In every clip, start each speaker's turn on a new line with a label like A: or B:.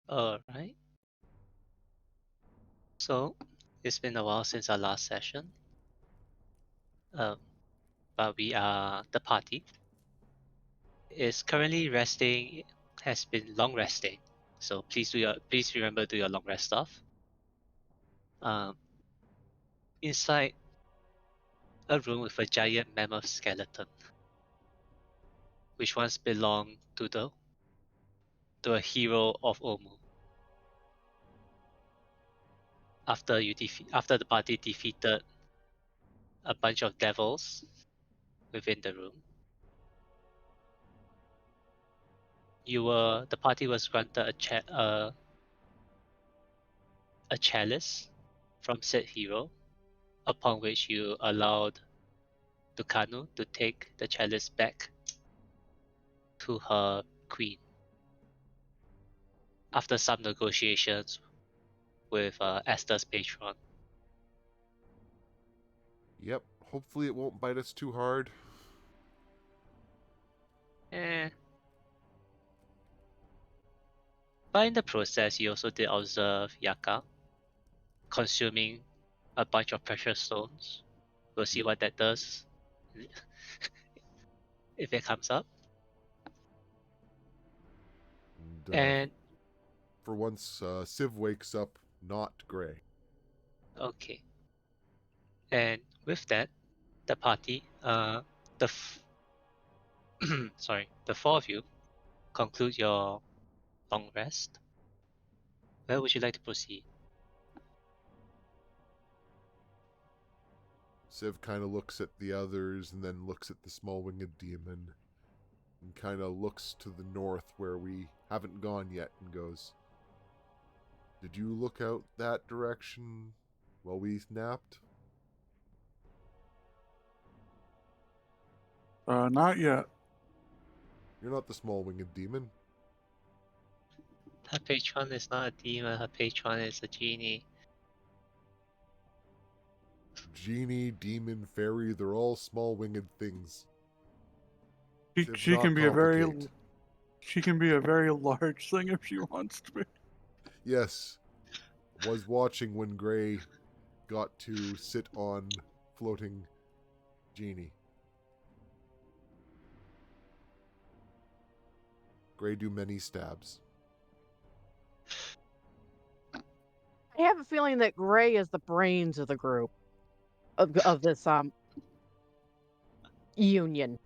A: Alright. So, it's been a while since our last session. But the party is currently resting, has been long resting. So please remember to do your long rest stuff. Inside a room with a giant mammoth skeleton, which once belonged to a hero of Omu. After the party defeated a bunch of devils within the room, the party was granted a chalice from said hero, upon which you allowed Ducanu to take the chalice back to her queen after some negotiations with Esther's patron.
B: Yep, hopefully it won't bite us too hard.
A: But in the process, you also did observe Yaka consuming a bunch of precious stones. We'll see what that does if it comes up. And
B: for once, Civ wakes up not gray.
A: okay. And with that, the party, the four of you conclude your long rest. Where would you like to proceed?
B: Civ kind of looks at the others and then looks at the small winged demon and kind of looks to the north where we haven't gone yet and goes, "Did you look out that direction while we napped?"
C: Not yet.
B: You're not the small winged demon.
A: Her patron is not a demon, her patron is a genie.
B: Genie, demon, fairy, they're all small winged things.
C: She can be a very large thing if she wants to be.
B: Yes. Was watching when Gray got to sit on floating genie. Gray do many stabs.
D: I have a feeling that Gray is the brains of the group of this union.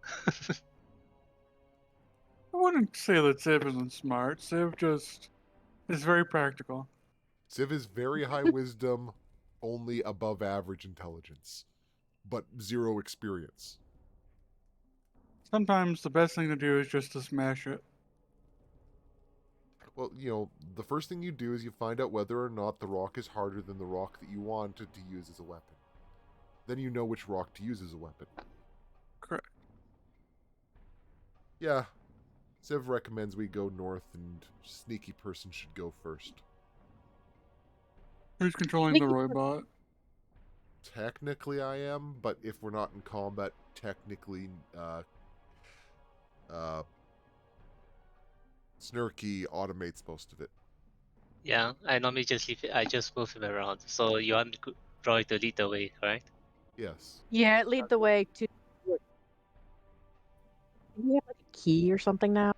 C: I wouldn't say that Civ isn't smart. Civ just is very practical.
B: Civ is very high wisdom, only above average intelligence, but zero experience.
C: Sometimes the best thing to do is just to smash it.
B: Well, the first thing you do is you find out whether or not the rock is harder than the rock that you wanted to use as a weapon. Then you know which rock to use as a weapon.
C: Correct.
B: Yeah. Civ recommends we go north, and sneaky person should go first.
C: Who's controlling the robot?
B: Technically I am, but if we're not in combat, technically Snurky automates most of it.
A: Yeah, I normally just leave it. I just move him around. So you want Roy to lead the way, correct?
B: Yes.
D: Yeah, lead the way to. Do you have like a key or something now?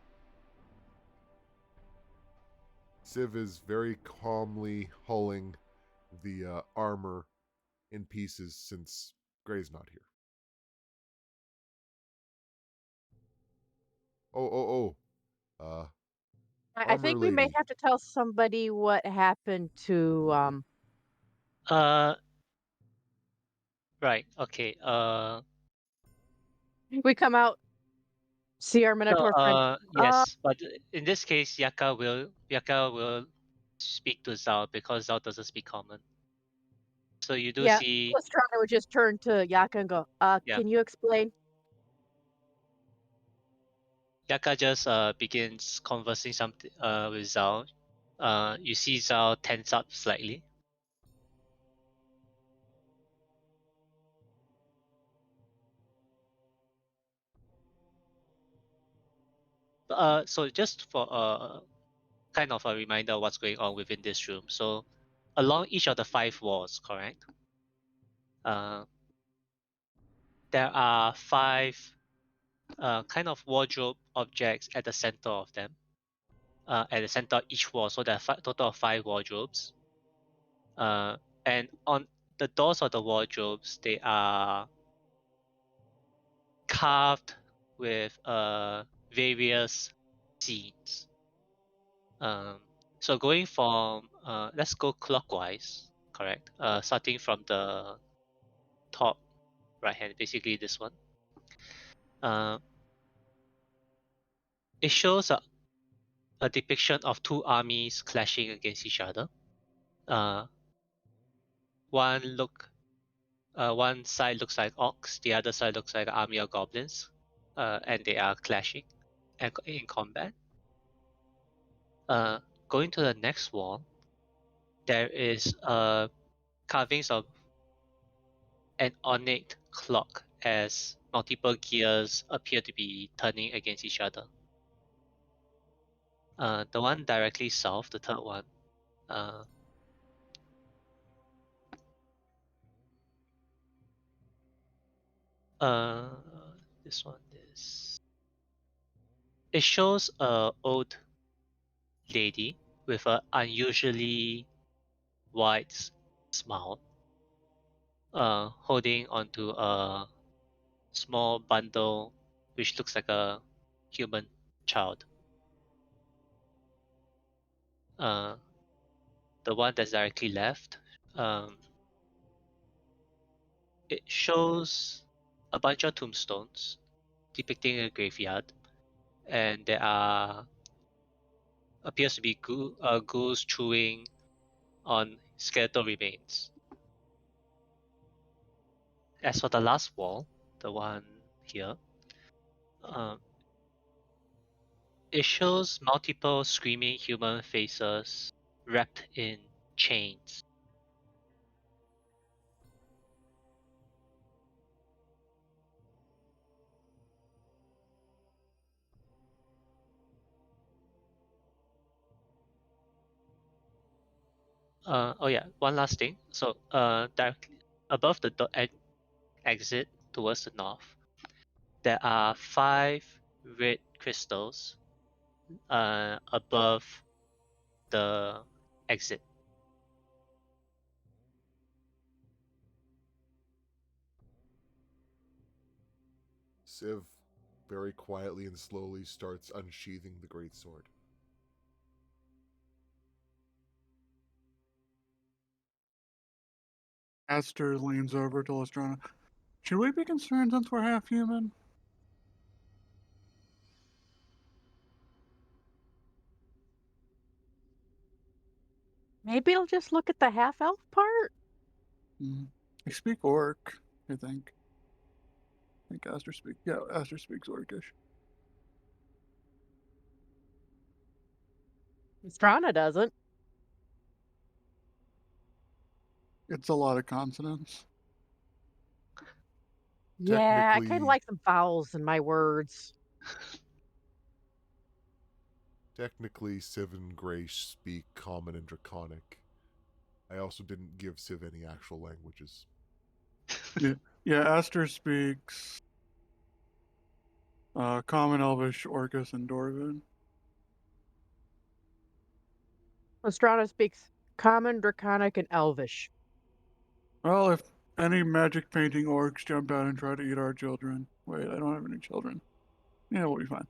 B: Civ is very calmly hulling the armor in pieces since Gray's not here. Oh.
D: I think we may
B: lady.
D: have to tell somebody what happened to
A: Right. Okay.
D: We come out, see our Minotaur friend.
A: Yes, but in this case, Yaka will speak to Zao because Zao doesn't speak common. So you do see.
D: Lestrada would just turn to Yaka and go,
A: Yeah.
D: can you explain?
A: Yaka just begins conversing something with Zao. You see Zao tense up slightly. So just for kind of a reminder of what's going on within this room. So along each of the 5 walls, correct? There are 5 kind of wardrobe objects at the center of them, at the center of each wall. So there are total of 5 wardrobes. And on the doors of the wardrobes, they are carved with various scenes. So going from, let's go clockwise, correct? Starting from the top right hand, basically this one. It shows a depiction of 2 armies clashing against each other. One side looks like orcs, the other side looks like an army of goblins, and they are clashing and in combat. Going to the next wall, there is carvings of an ornate clock as multiple gears appear to be turning against each other. The one directly south, the third one, this one is. It shows a old lady with an unusually wide smile, holding onto a small bundle which looks like a human child. The one that's directly left, it shows a bunch of tombstones depicting a graveyard, and there appears to be ghouls chewing on skeletal remains. As for the last wall, the one here, it shows multiple screaming human faces wrapped in chains. Oh yeah, one last thing. So directly above the exit towards the north, there are 5 red crystals above the exit.
B: Civ very quietly and slowly starts unsheathing the greatsword.
C: Aster leans over to Lestrana. Should we be concerned since we're half human?
D: Maybe I'll just look at the half elf part.
C: I speak orc, I think. I think Aster speaks. Yeah, Aster speaks orcish.
D: Strana doesn't.
C: It's a lot of consonants.
D: Yeah, I kind
B: Technically-
D: of like some vowels in my words.
B: Technically, Civ and Grace speak Common and Draconic. I also didn't give Civ any actual languages.
C: Yeah, Aster speaks Common, Elvish, Orcus, and Dwarven.
D: Lestrana speaks Common, Draconic, and Elvish.
C: Well, if any magic painting orcs jump out and try to eat our children. Wait, I don't have any children. Yeah, we'll be fine.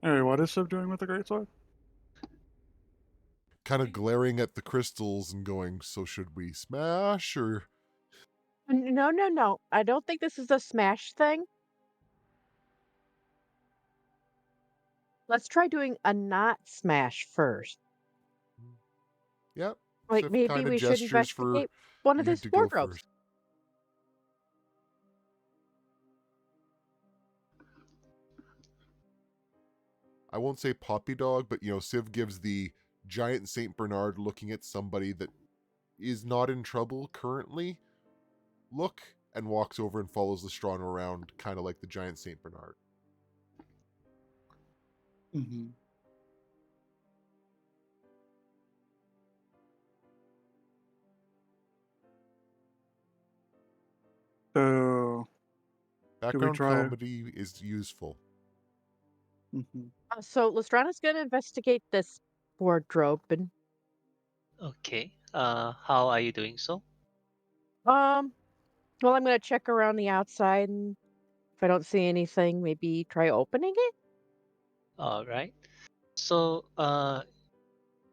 C: Anyway, what is Civ doing with the greatsword?
B: Kind of glaring at the crystals and going, so should we smash or...
D: No, no, no. I don't think this is a smash thing. Let's try doing a not smash first.
B: Yep.
D: Like
B: Civ
D: maybe
B: kinda
D: we should
B: gestures for
D: investigate one of
B: you
D: his
B: to go
D: wardrobes.
B: first. I won't say puppy dog, but Civ gives the giant Saint Bernard looking at somebody that is not in trouble currently look and walks over and follows Lestrade around, kind of like the giant Saint Bernard.
C: Mm-hmm. So,
B: Background
C: try-
B: comedy is useful.
C: mm-hmm.
D: So Lestrana's gonna investigate this wardrobe and
A: Okay. How are you doing so?
D: well, I'm gonna check around the outside, and if I don't see anything, maybe try opening it.
A: All right. So,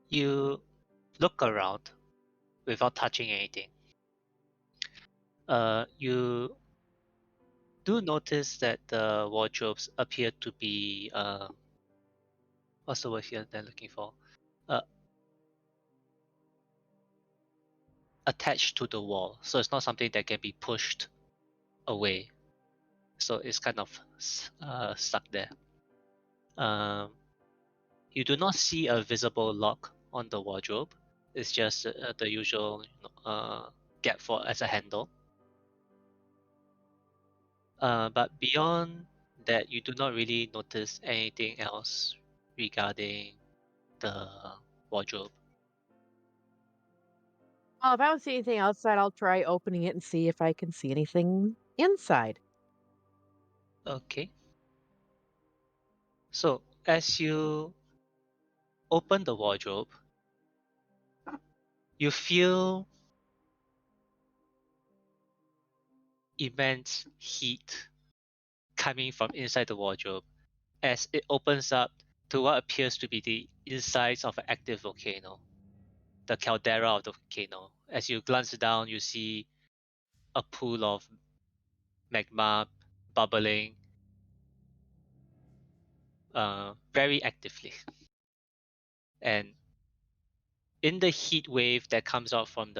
A: you look around without touching anything. You do notice that the wardrobes appear to be what's the word here they're looking for? Uh, attached to the wall, so it's not something that can be pushed away. So it's kind of stuck there. You do not see a visible lock on the wardrobe. It's just the usual gap for as a handle. But beyond that, you do not really notice anything else regarding the wardrobe.
D: Well, if I don't see anything outside, I'll try opening it and see if I can see anything inside.
A: Okay. So as you open the wardrobe, you feel immense heat coming from inside the wardrobe as it opens up to what appears to be the insides of an active volcano, the caldera of the volcano. As you glance down, you see a pool of magma bubbling very actively. And in the heat wave that comes out from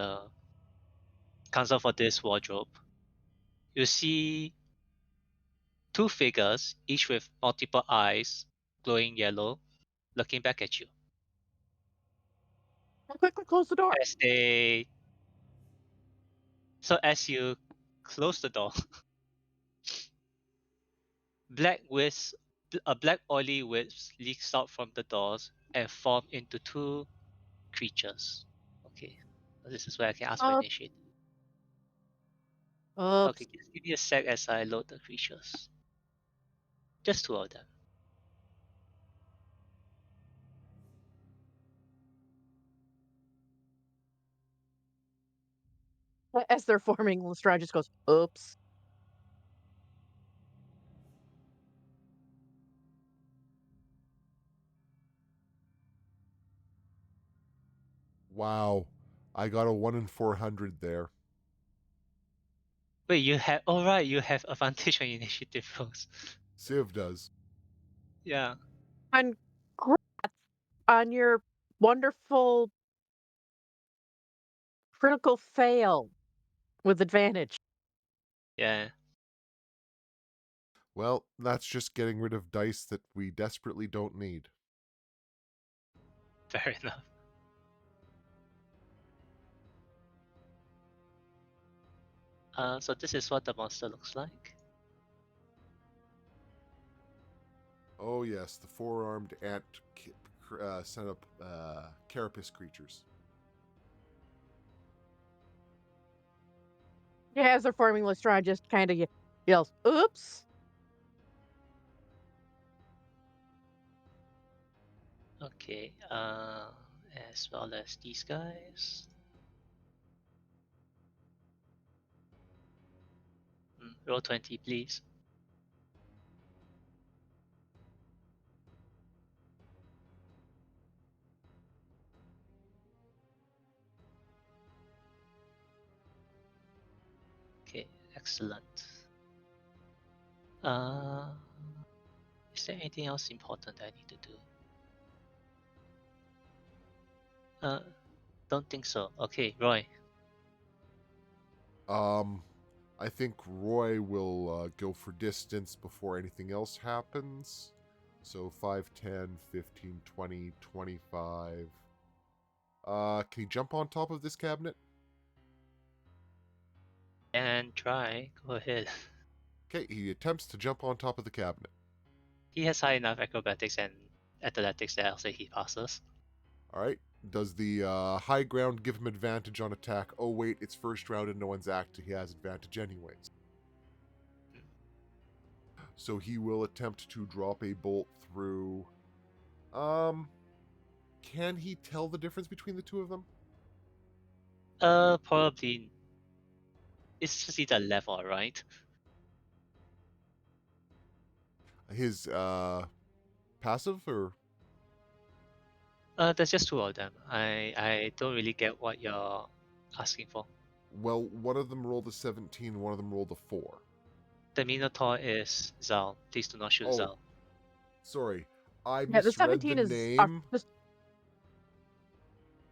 A: this wardrobe, you see two figures, each with multiple eyes, glowing yellow, looking back at you.
D: I'll quickly close the door.
A: As you close the door, a black oily wisp leaks out from the doors and form into two creatures. Okay, this is where I can ask for
D: Uh,
A: initiative.
D: Oops.
A: Okay, just give me a sec as I load the creatures. Just two of them.
D: As they're forming, Lestrade just goes, "Oops."
B: Wow. I got a 1 in 400 there.
A: Wait, you have you have advantage on initiative rolls.
B: Civ does.
A: Yeah.
D: Congrats on your wonderful critical fail with advantage.
A: Yeah.
B: Well, that's just getting rid of dice that we desperately don't need.
A: Fair enough. So this is what the monster looks like.
B: Oh yes, the four-armed ant sent up carapace creatures.
D: Yeah, as they're forming, Lestrade just kind of yells, "Oops."
A: Okay. As well as these guys. Roll 20, please. Okay, excellent. Is there anything else important that I need to do? Don't think so. Okay, Roy.
B: I think Roy will go for distance before anything else happens. So 5, 10, 15, 20, 25. Can he jump on top of this cabinet?
A: And try. Go ahead.
B: Okay, he attempts to jump on top of the cabinet.
A: He has high enough acrobatics and athletics that I'll say he passes.
B: All right. Does the high ground give him advantage on attack? Oh wait, it's first round and no one's active. He has advantage anyways. So he will attempt to drop a bolt through. Can he tell the difference between the two of them?
A: Probably. It's just either level, right?
B: His passive or
A: There's just two of them. I don't really get what you're asking for.
B: well, one of them rolled a 17, one of them rolled a 4.
A: The Minotaur is Zal. Please do not shoot
B: Oh,
A: Zal.
B: sorry. I
D: Yeah, the
B: misread
D: 17
B: the
D: is
B: name.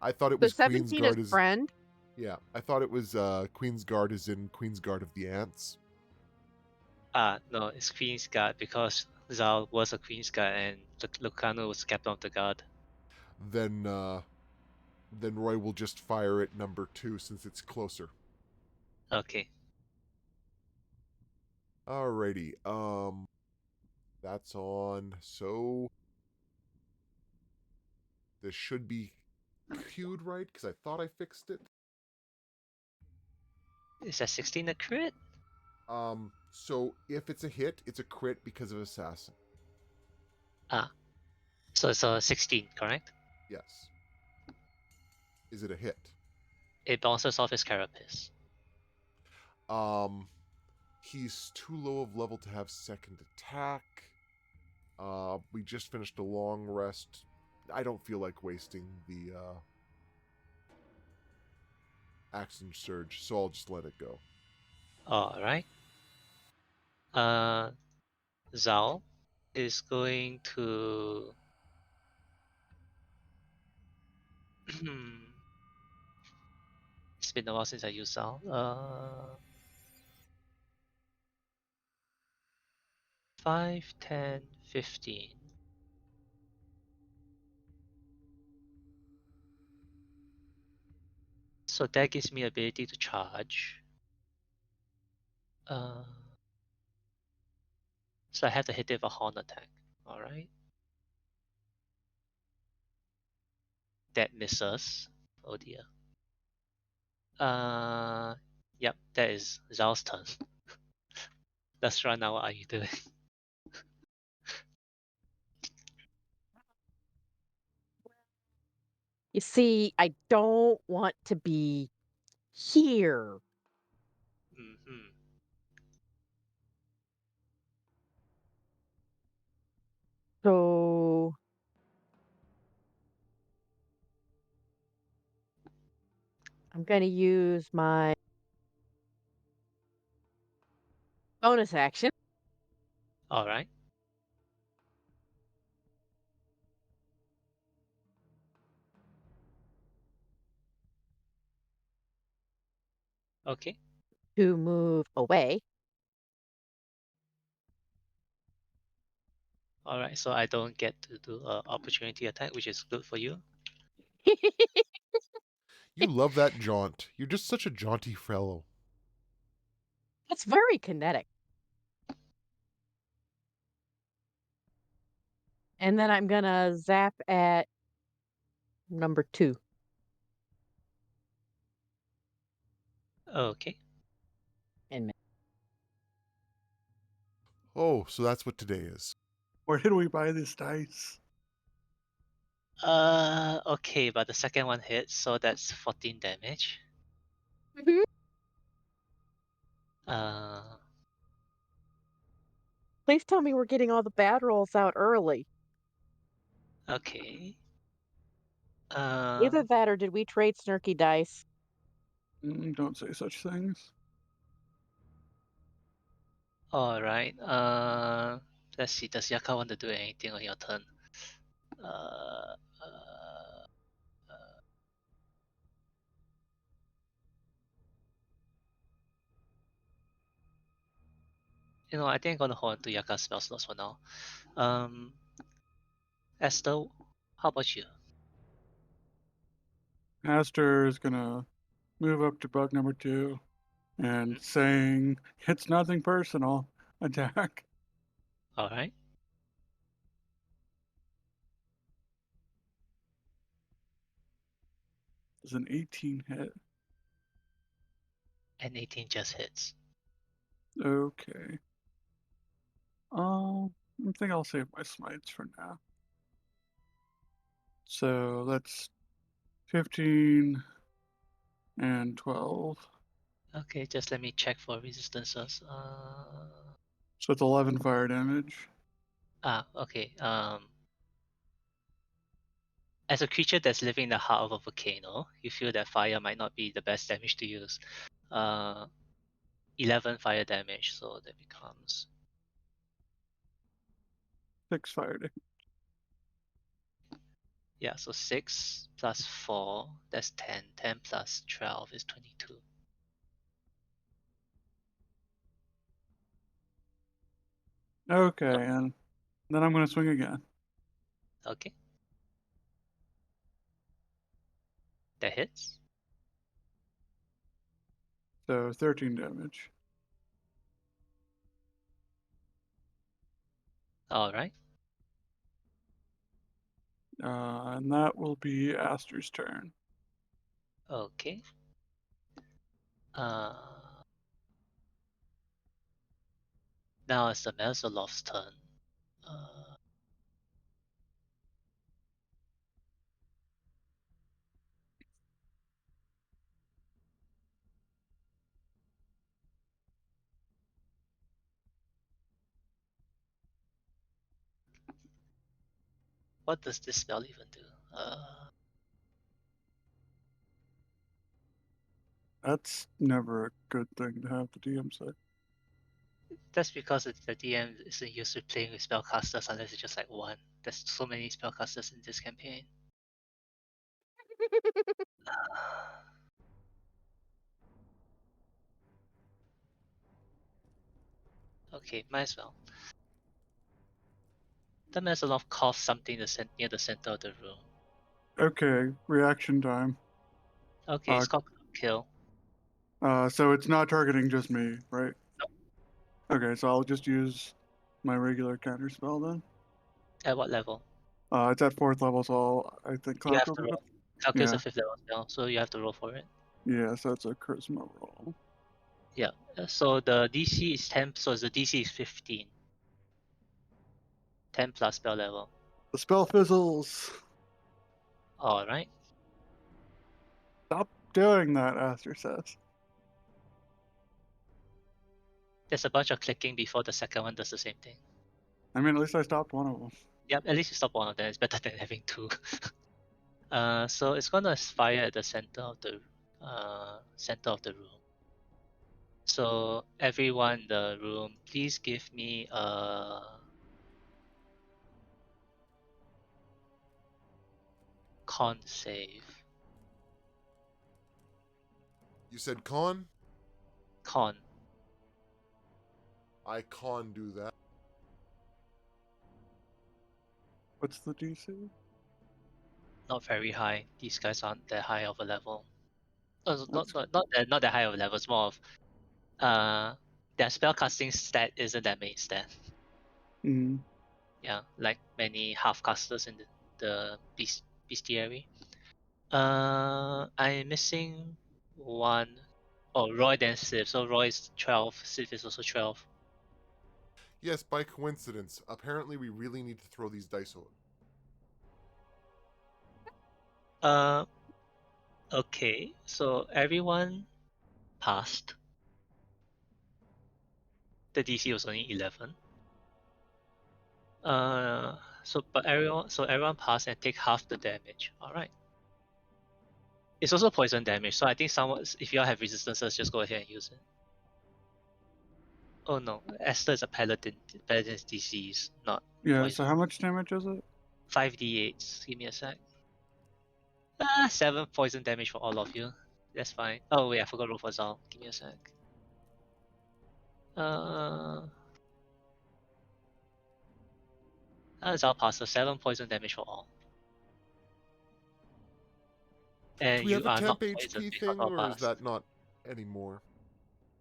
B: I thought it
D: the
B: was Queen's
D: 17 is
B: Guard.
D: friend.
B: Yeah, I thought it was Queen's Guard is in Queen's Guard of the Ants.
A: No, it's Queen's Guard because Zal was a Queen's Guard and Lucano was captain of the guard.
B: Then Roy will just fire at number 2 since it's closer.
A: Okay.
B: Alrighty. That's on. So this should be queued right because I thought I fixed it.
A: Is that 16 a crit?
B: So if it's a hit, it's a crit because of assassin.
A: So it's a 16, correct?
B: Yes. Is it a hit?
A: It bounces off his carapace.
B: He's too low of level to have second attack. We just finished a long rest. I don't feel like wasting the action surge, so I'll just let it go.
A: Alright. Zal is going to it's been a while since I used Zal. 5, 10, 15. So that gives me ability to charge. So I have to hit it with a horn attack. Alright. That misses. Oh dear. Yep, that is Zal's turn. Let's run now. What are you doing?
D: You see, I don't want to be here.
A: Mm-hmm.
D: So I'm going to use my bonus action
A: Alright. Okay.
D: to move away.
A: Alright, so I don't get to do an opportunity attack, which is good for you.
B: You love that jaunt. You're just such a jaunty fellow.
D: It's very kinetic. And then I'm going to zap at number 2.
A: Okay.
D: And
B: Oh, so that's what today is.
C: Where did we buy this dice?
A: Okay, but the second one hits, so that's 14 damage.
D: Mhm. Please tell me we're getting all the bad rolls out early.
A: Okay.
D: Either that or did we trade snarky dice?
C: Don't say such things.
A: Alright. Let's see. Does Yaka want to do anything on your turn? Uh, uh, I think I'm gonna hold on to Yaka's spell slots for now. Esther, how about you?
C: Aster is gonna move up to bug number 2 and saying it's nothing personal. Attack.
A: All right.
C: Does an 18 hit?
A: And 18 just hits.
C: Okay. I think I'll save my smites for now. So that's 15 and 12.
A: Okay, just let me check for resistances.
C: So it's 11 fire damage.
A: Okay. As a creature that's living in the heart of a volcano, you feel that fire might not be the best damage to use. 11 fire damage, so that becomes
C: 6 fire damage.
A: yeah. So 6 plus 4, that's 10. 10 plus 12 is 22.
C: Okay, and then I'm going to swing again.
A: Okay. That hits.
C: So 13 damage.
A: All right.
C: And that will be Aster's turn.
A: Okay. Uh, now it's the Mesolov's turn. What does this spell even do?
C: That's never a good thing to have the DM say.
A: That's because the DM isn't used to playing with spellcasters unless it's just like one. There's so many spellcasters in this campaign. Okay, might as well. The Mesolov coughs something near the center of the room.
C: Okay, reaction time.
A: Okay, it's called kill.
C: So it's not targeting just me, right? Okay, so I'll just use my regular counter spell then.
A: At what level?
C: It's at 4th level, so I think
A: You
C: Cloud
A: have to
C: will
A: roll. Calculus is
C: Yeah,
A: a 5th level spell, so you have to roll for it.
C: yeah, so it's a charisma roll.
A: Yeah. So the DC is 10, so the DC is 15. 10 plus spell level.
C: The spell fizzles.
A: Alright.
C: Stop doing that, Aster says.
A: There's a bunch of clicking before the second one does the same thing.
C: I mean, at least I stopped one of them.
A: Yep, at least you stop one of them. It's better than having two. So it's gonna fire at the center of the room. So everyone in the room, please give me a con save.
B: You said con?
A: Con.
B: I con do that.
C: What's the DC?
A: Not very high. These guys aren't that high of a level. Oh,
C: That's-
A: not that high of a level. It's more of their spellcasting stat isn't their main stat.
C: Mhm.
A: Yeah, like many half casters in the bestiary. I'm missing one. Oh, Roy then Civ. So Roy is 12. Civ is also 12.
B: Yes, by coincidence. Apparently, we really need to throw these dice out.
A: Okay. So everyone passed. The DC was only 11. So everyone passed and take half the damage. All right. It's also poison damage. So I think if you all have resistances, just go ahead and use it. Oh no, Esther is a paladin. Paladin's DC is not
C: Yeah,
A: poison.
C: so how much damage is it?
A: 5d8s. Give me a sec. 7 poison damage for all of you. That's fine. Oh wait, I forgot to roll for Zal. Give me a sec. Zal passes 7 poison damage for all. And
B: Do we
A: you
B: have a
A: are
B: temp
A: not poisoned
B: HP
A: because
B: thing,
A: of
B: or is
A: us.
B: that not anymore?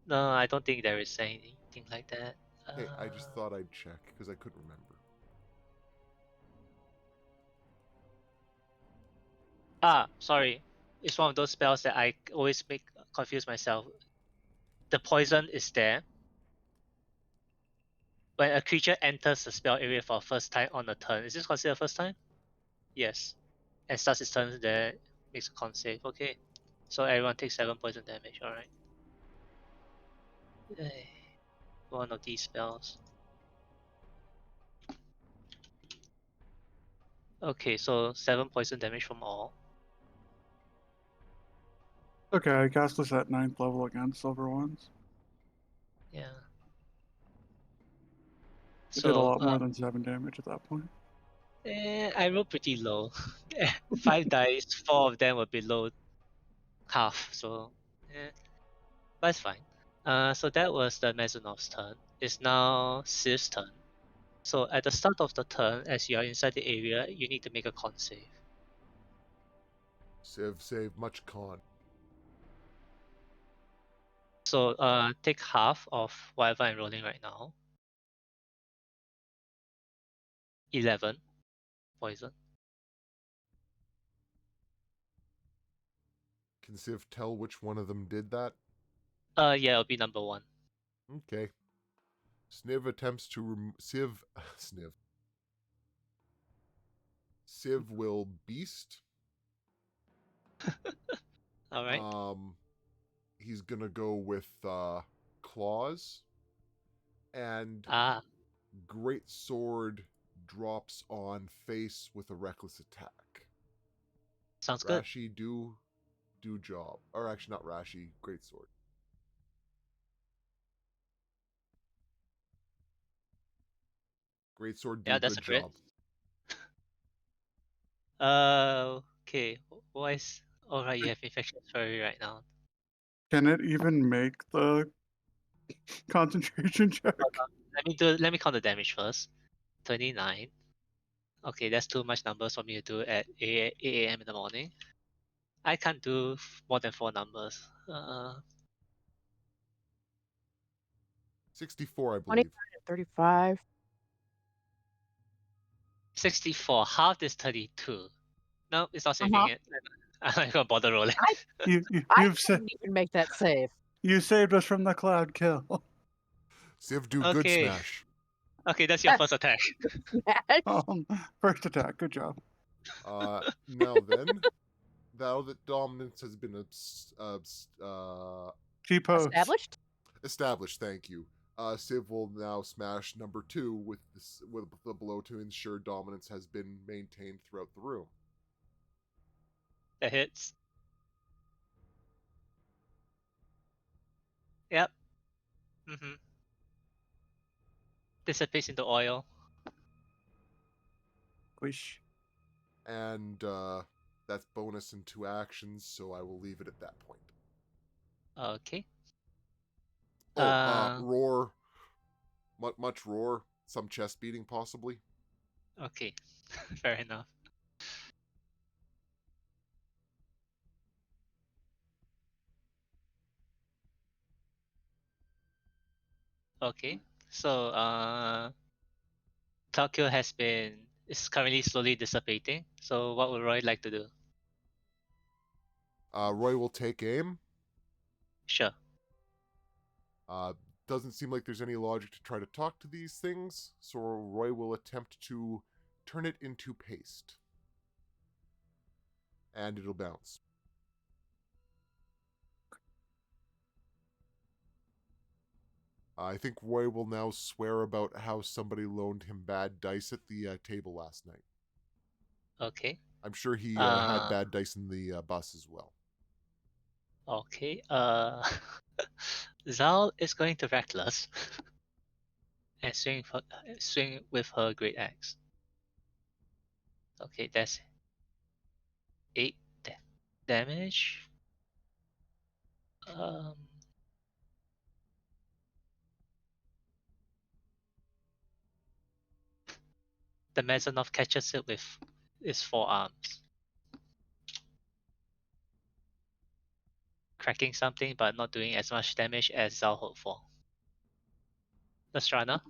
A: No, I don't think there is anything like that.
B: Hey, I just thought I'd check because I couldn't remember.
A: Sorry. It's one of those spells that I always make confuse myself. The poison is there. When a creature enters the spell area for first time on a turn, is this considered first time? Yes. And starts its turn there, makes a con save. Okay. So everyone takes 7 poison damage, alright. One of these spells. Okay, so 7 poison damage from all.
C: Okay, I cast this at 9th level again, silver ones.
A: Yeah.
C: It did a
A: So,
C: lot more than 7 damage at that point.
A: I rolled pretty low. 5 dice, 4 of them were below half, so that's fine. So that was the Mazonov's turn. It's now Siv's turn. So at the start of the turn, as you are inside the area, you need to make a con save.
B: Save much con.
A: So take half of whatever I'm rolling right now. 11 poison.
B: Can Civ tell which one of them did that?
A: Yeah, it'll be number 1.
B: Okay. Sniv attempts to Civ will beast.
A: All right.
B: He's gonna go with claws, and great sword drops on face with a reckless attack.
A: Sounds good.
B: Rashi do job, or actually not Rashi. Great sword. Great sword do
A: Yeah, that's
B: good
A: a crit.
B: job.
A: Okay. Why is... Alright, you have infectious fury right now.
C: Can it even make the concentration check?
A: Let me count the damage first. 29. Okay, that's too much numbers for me to do at 8 a.m. in the morning. I can't do more than 4 numbers.
B: 64, I
D: 29
B: believe.
D: and 35.
A: 64. Half is 32. No, it's not saving
D: Uh-huh.
A: it. I'm not gonna bother rolling.
C: You,
D: I
C: you've
D: couldn't even make that save.
C: you saved us from the cloud kill.
B: Civ do good
A: Okay.
B: smash.
A: Okay, that's your first attack.
C: First attack, good job.
B: Now then, now that dominance has been
C: T-pose.
D: Established?
B: thank you. Civ will now smash number 2 with the blow to ensure dominance has been maintained throughout the room.
A: That hits. Yep. Mm-hmm. Dissipates into oil.
C: Squish.
B: And that's bonus and 2 actions, so I will leave it at that point.
A: Okay.
B: Roar. Much roar. Some chest beating, possibly.
A: Okay. Fair enough. Okay. So Tokyo is currently slowly dissipating. So what would Roy like to do?
B: Roy will take aim.
A: Sure.
B: Doesn't seem like there's any logic to try to talk to these things, so Roy will attempt to turn it into paste. And it'll bounce. I think Roy will now swear about how somebody loaned him bad dice at the table last night.
A: Okay.
B: I'm sure he had bad dice in the bus as well.
A: Okay. Zal is going to reckless and swing with her great axe. Okay, that's 8 damage. The Mazanov catches it with its forearms. cracking something but not doing as much damage as Zal hoped for. Lestrana?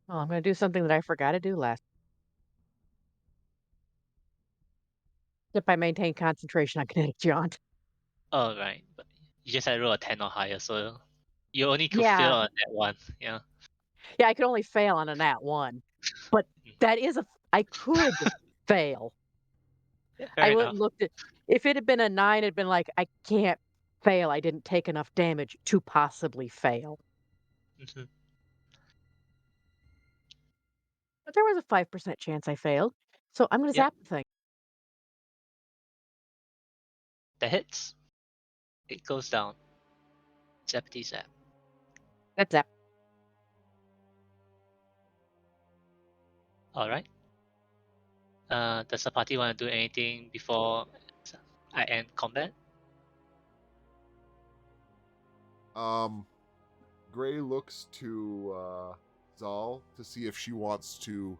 D: Well, I'm going to do something that I forgot to do last. If I maintain concentration on kinetic jaunt.
A: Oh, right. But you just had to roll a 10 or higher, so you only could fail
D: Yeah.
A: on that one. Yeah.
D: Yeah, I could only fail on a nat 1. But that is I could fail.
A: Yeah,
D: I
A: fair
D: wouldn't
A: enough.
D: looked at if it had been a 9, it'd been like, I can't fail. I didn't take enough damage to possibly fail.
A: Mhm.
D: But there was a 5% chance I failed. So I'm going to
A: Yep.
D: zap the thing.
A: That hits. It goes down. Zappity zap.
D: That's zap.
A: Alright. Does the party want to do anything before I end combat?
B: Gray looks to Zal to see if she wants to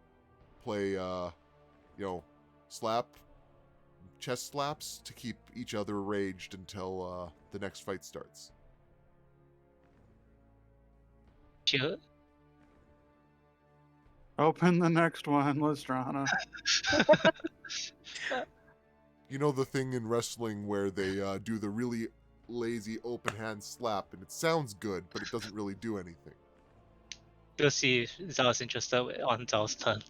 B: play, chest slaps to keep each other raged until the next fight starts.
A: Sure.
C: Open the next one, Lestrana.
B: You know the thing in wrestling where they do the really lazy open hand slap, and it sounds good, but it doesn't really do anything.
A: We'll see if Zal's interested on Zal's turn.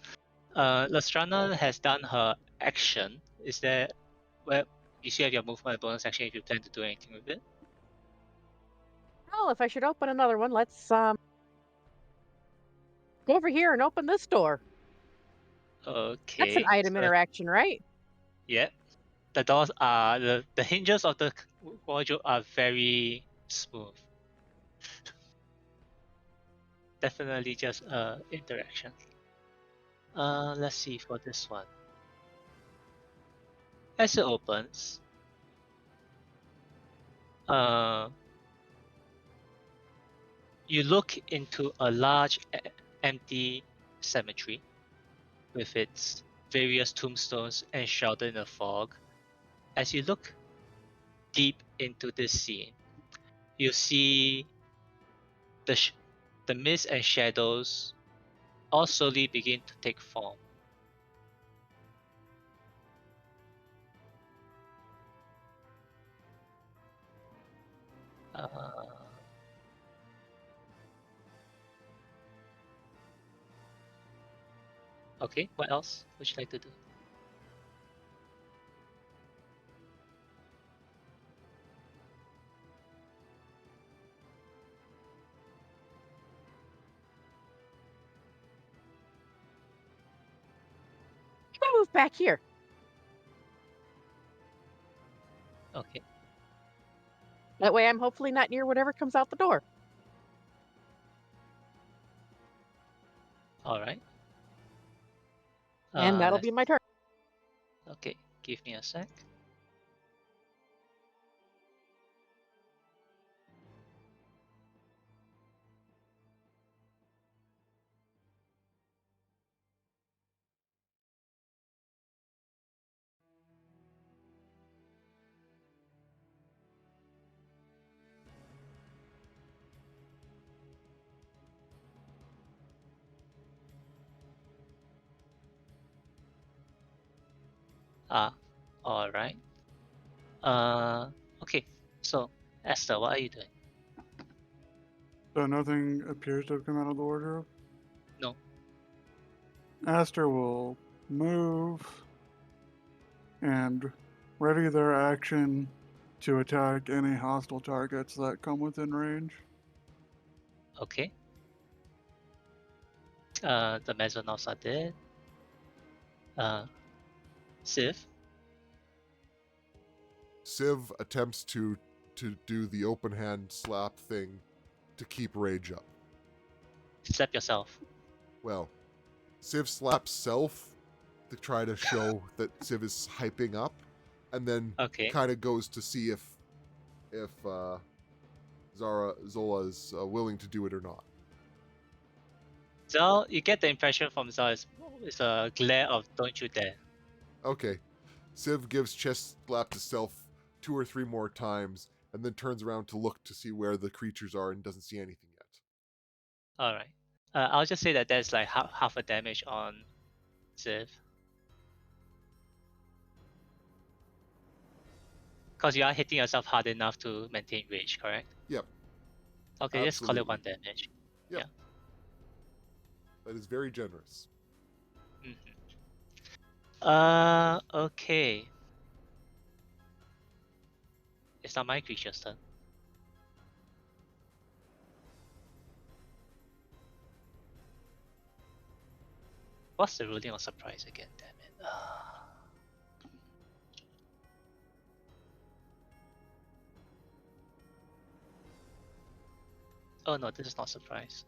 A: Lestrana has done her action. Is there... Well, you still have your movement and bonus action if you plan to do anything with it.
D: Well, if I should open another one, let's go over here and open this door. That's an
A: Okay.
D: item
A: So,
D: interaction, right?
A: yeah. The doors are... The hinges of the wardrobe are very smooth. Definitely just interaction. Let's see for this one. As it opens, you look into a large empty cemetery with its various tombstones enshrouded in a fog. As you look deep into this scene, you see the mist and shadows all slowly begin to take form. Uh, okay, what else would you like to do?
D: I'll move back here.
A: Okay,
D: That way I'm hopefully not near whatever comes out the door.
A: alright.
D: And that'll
A: Let's...
D: be my turn.
A: Okay, give me a sec. Ah, alright. Okay, so Esther, what are you doing?
C: So nothing appears to have come out of the wardrobe.
A: No.
C: Aster will move and ready their action to attack any hostile targets that come within range.
A: Okay. The Mezzanauts are dead. Civ.
B: Civ attempts to do the open hand slap thing to keep rage up.
A: Slap yourself.
B: Well, Civ slaps Self to try to show that Civ is hyping up, and then
A: Okay.
B: kind of goes to see if Zola is willing to do it or not.
A: Zal, you get the impression from Zal is a glare of "Don't you dare."
B: Okay, Civ gives chest slap to self 2 or 3 more times, and then turns around to look to see where the creatures are and doesn't see anything yet.
A: All right. I'll just say that there's like half a damage on Civ. Because you are hitting yourself hard enough to maintain rage, correct?
B: Yep.
A: Okay, just call it
B: Absolutely.
A: 1 damage.
B: Yep. That is very generous.
A: Okay. It's not my creature's turn. What's the ruling of surprise again? Damn it. Oh no, this is not surprise.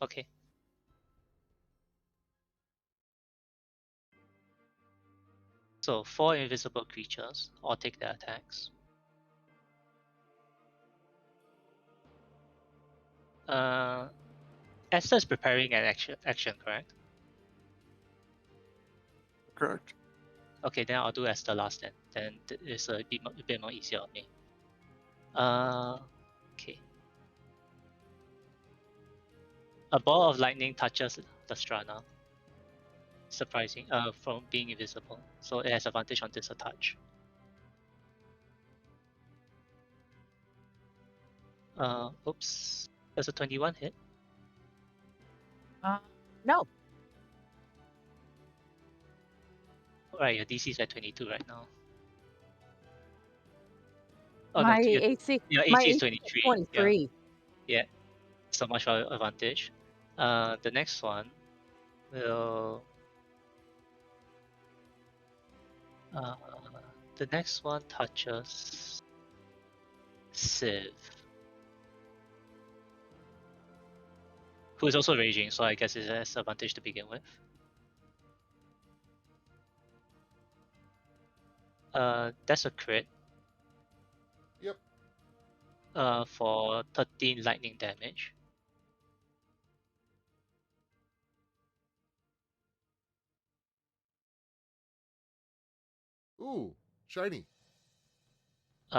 A: Okay. So 4 invisible creatures all take their attacks. Esther is preparing an action, correct?
C: Correct.
A: Okay, then I'll do Esther last then. Then it's a bit more easier on me. Okay. A ball of lightning touches the Strana. Surprising. From being invisible, so it has advantage on this touch. Oops. There's a 21 hit.
D: No.
A: Alright, your DC is at 22 right now. Oh
D: My
A: no,
D: AC.
A: your
D: My
A: AC is
D: AC
A: 23.
D: 23.
A: Yeah. So much for advantage. The next one will. The next one touches Civ, who is also raging, so I guess it has advantage to begin with. That's a crit.
B: Yep.
A: For 13 lightning damage.
B: Ooh, shiny.
A: 2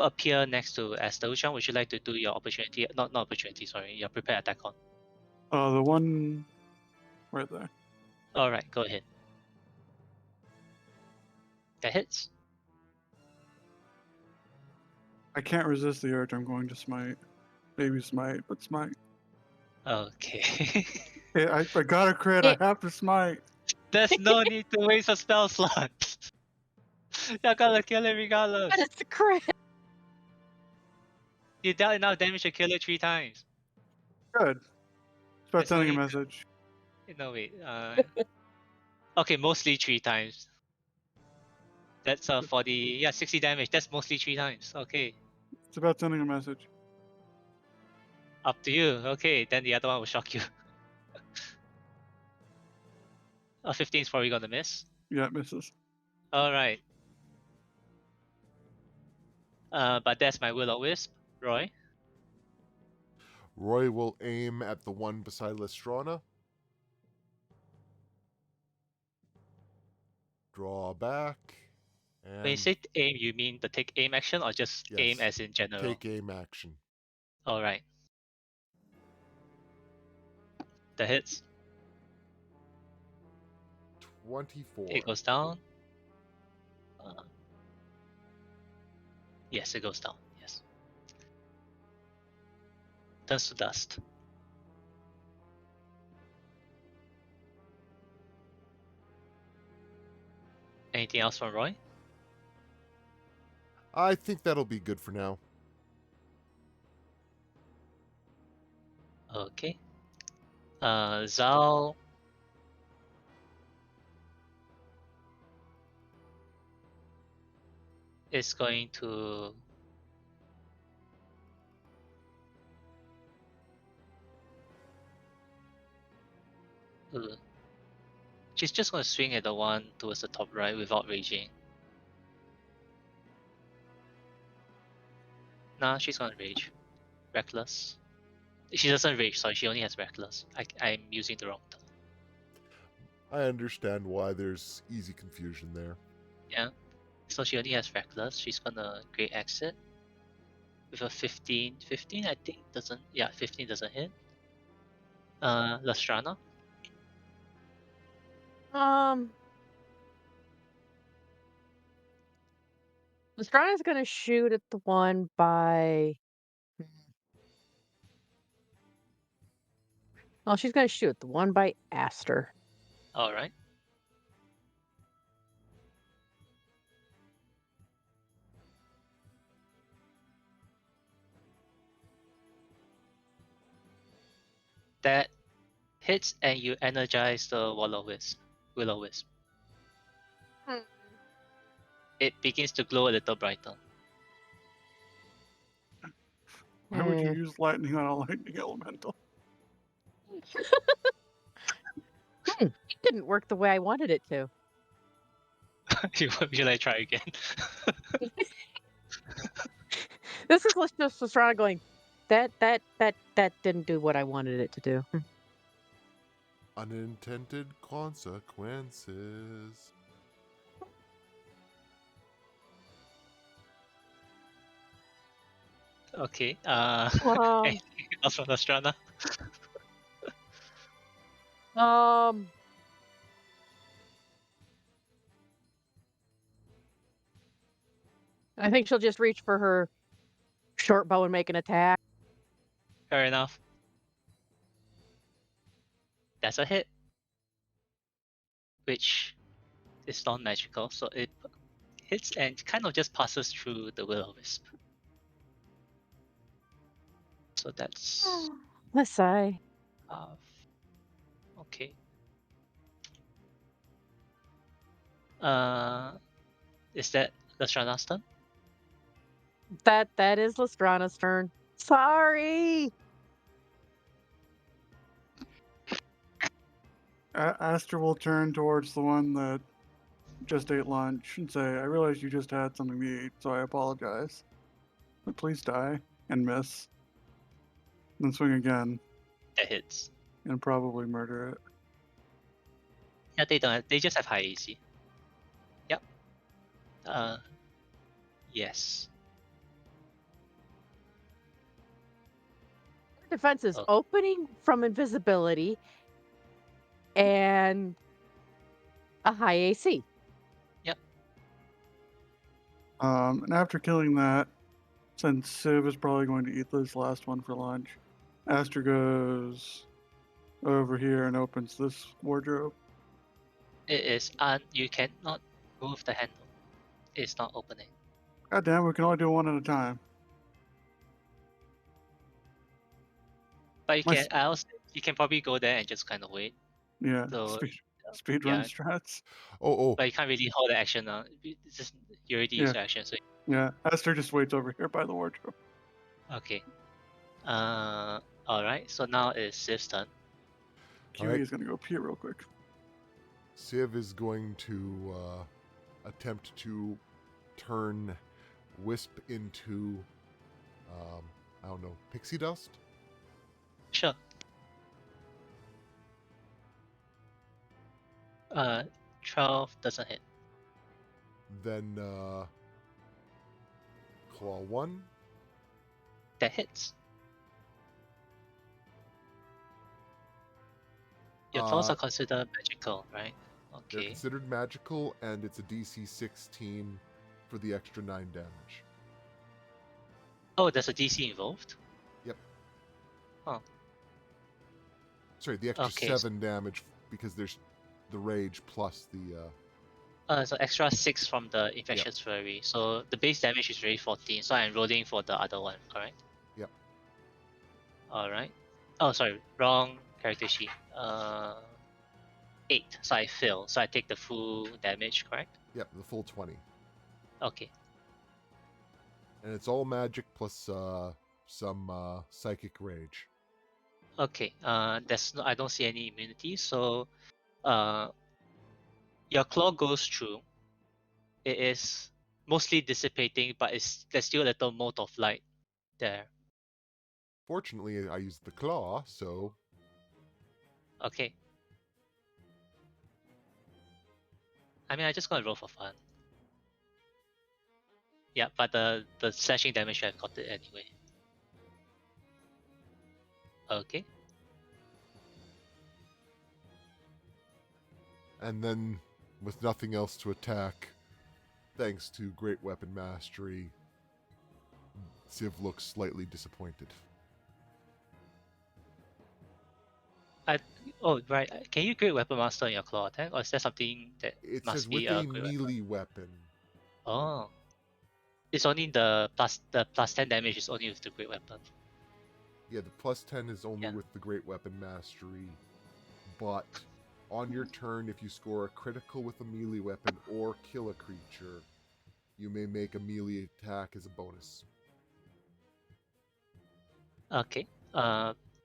A: appear next to Esther. Which one would you like to do your opportunity? Not opportunity, sorry. Your prepare attack on.
C: The one right there.
A: Alright, go ahead. That hits.
C: I can't resist the urge. I'm going to smite. Maybe smite, but smite.
A: Okay.
C: I got a crit. I have to smite.
A: There's no need to waste a spell slot. You're gonna kill it regardless.
D: And it's a crit.
A: You dealt enough damage to kill it 3 times.
C: Good. It's about
A: There's no
C: sending a
A: need
C: message.
A: No wait. Okay, mostly 3 times. That's for the 60 damage. That's mostly 3 times. Okay,
C: It's about sending a message.
A: up to you. Okay, then the other one will shock you. 15 is probably gonna miss.
C: Yeah, it misses.
A: All right. But that's my will-o-wisp, Roy.
B: Roy will aim at the one beside Lestrana. Draw back. And
A: When you say aim, you mean the take aim action or just
B: yes,
A: aim as in general?
B: take aim action.
A: All right. That hits.
B: 24.
A: It goes down. Yes, it goes down. Yes. Turns to dust. Anything else from Roy?
B: I think that'll be good for now.
A: Okay. Zal is going to she's just going to swing at the one towards the top right without raging. Nah, she's gonna rage. Reckless. She doesn't rage, sorry, she only has reckless. I'm using the wrong term.
B: I understand why there's easy confusion there.
A: Yeah. So she only has reckless. She's gonna great exit. With a 15. 15 I think doesn't 15 doesn't hit. Lastrana.
D: Um, Lestrana's gonna shoot at the one by. Well, she's gonna shoot at the one by Aster.
A: Alright. That hits and you energize the Will-O-Wisp.
D: Hmm.
A: It begins to glow a little brighter.
C: Why would you use lightning on a lightning elemental?
D: It didn't work the way I wanted it to.
A: Should I try again?
D: This is just Lestrana going. That didn't do what I wanted it to do.
B: Unintended consequences.
A: Okay.
D: Um,
A: Anything else from Lastrana?
D: um, I think she'll just reach for her short bow and make an attack.
A: Fair enough. That's a hit. Which is non-magical, so it hits and kind of just passes through the Will-O-Wisp. So that's
D: Let's say.
A: Okay. Is that Lastrana's turn?
D: That is Lestrana's turn. Sorry.
C: Aster will turn towards the one that just ate lunch and say, I realize you just had something to eat, so I apologize. But please die and miss. Then swing again
A: That hits.
C: and probably murder it.
A: Yeah, they don't. They just have high AC. Yep. Yes.
D: Defense is
A: Oh.
D: opening from invisibility and a high AC.
C: And after killing that, since Civ is probably going to eat this last one for lunch, Aster goes over here and opens this wardrobe.
A: It is, you cannot move the handle. It's not opening.
C: God damn, we can only do one at a time.
A: But you
C: My
A: can. You can probably go there and just kind of wait.
C: Yeah,
A: So
C: speed
A: yeah.
C: run strats.
B: Oh,
A: But you can't really hold the action. It's just you already used the action. So
C: Yeah, Aster just waits over here by the wardrobe.
A: okay. All right. So now it's Siv's turn.
C: QE
B: Alright.
C: is going to go pee real quick.
B: Civ is going to attempt to turn Wisp into, I don't know, pixie dust?
A: Sure. 12 doesn't hit.
B: Then Claw 1.
A: That hits. Your claws are considered magical, right?
B: They're
A: Okay.
B: considered magical, and it's a DC 16 for the extra 9 damage.
A: Oh, there's a DC involved?
B: Yep.
A: Oh.
B: Sorry, the extra
A: Okay.
B: 7 damage because there's the rage plus the
A: So extra 6 from the infectious fury. So the base damage is already 14. So I'm rolling for the other one, correct?
B: Yep.
A: All right. Oh, sorry, wrong character sheet. 8. So I fail. So I take the full damage, correct?
B: Yep, the full 20.
A: Okay.
B: And it's all magic plus some psychic rage.
A: Okay. I don't see any immunity. So, your claw goes through. It is mostly dissipating, but there's still a little mote of light There.
B: Fortunately, I used the claw, so
A: Okay. I mean, I just gonna roll for fun. Yeah, but the slashing damage I've got it anyway. Okay.
B: and then with nothing else to attack, thanks to great weapon mastery, Civ looks slightly disappointed.
A: I oh right. Can you great weapon master on your claw attack, or is that something that
B: It says
A: must be
B: with
A: a
B: a
A: great weapon?
B: melee weapon.
A: Oh, it's only the plus 10 damage is only with the great weapon.
B: Yeah, the plus 10 is only
A: Yeah.
B: with the great weapon mastery, but on your turn, if you score a critical with a melee weapon or kill a creature, you may make a melee attack as a bonus.
A: Okay.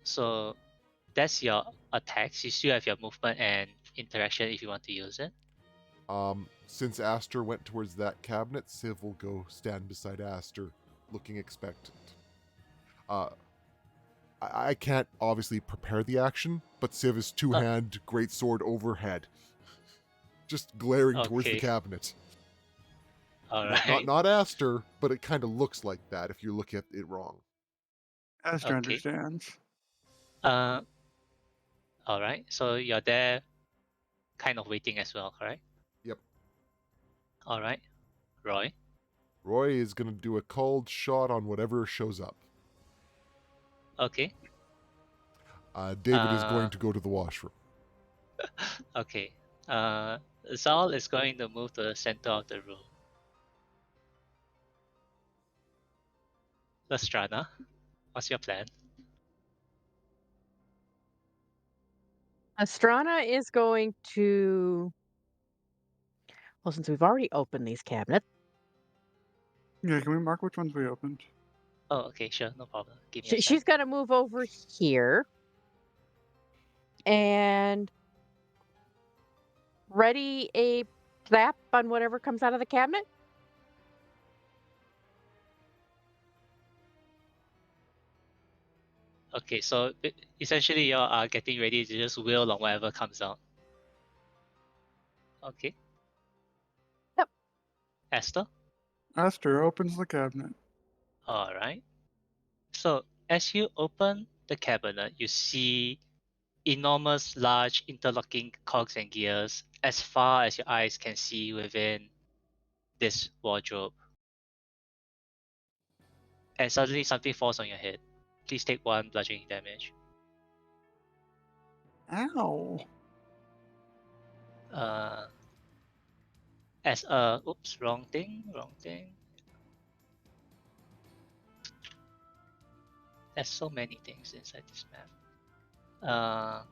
A: So that's your attacks. You still have your movement and interaction if you want to use it.
B: Since Aster went towards that cabinet, Civ will go stand beside Aster, looking expectant. I can't obviously prepare the action, but Civ is two-hand, great sword overhead, just glaring towards the
A: Okay.
B: cabinet.
A: All
B: Not
A: right.
B: not Aster, but it kind of looks like that if you look at it wrong.
C: Aster
A: Okay.
C: understands.
A: Uh. All right. So you're there, kind of waiting as well, correct?
B: Yep.
A: All right. Roy.
B: Roy is going to do a cold shot on whatever shows up.
A: Okay.
B: David is going to go to the washroom.
A: Okay. Zal is going to move to the center of the room. Lestrana, what's your plan?
D: Astrana is going to. Well, since we've already opened these cabinets,
C: Yeah, can we mark which ones we opened?
A: Oh, okay, sure, no problem. Give me a sec.
D: she's going to move over here and ready a zap on whatever comes out of the cabinet.
A: Okay, so essentially you are getting ready to just wheel on whatever comes out. Okay.
D: Yep.
A: Esther?
C: Aster opens the cabinet.
A: Alright. So as you open the cabinet, you see enormous, large, interlocking cogs and gears as far as your eyes can see within this wardrobe. And suddenly something falls on your head. Please take 1 bludgeoning damage.
C: Ow.
A: Uh, oops, wrong thing. There's so many things inside this map.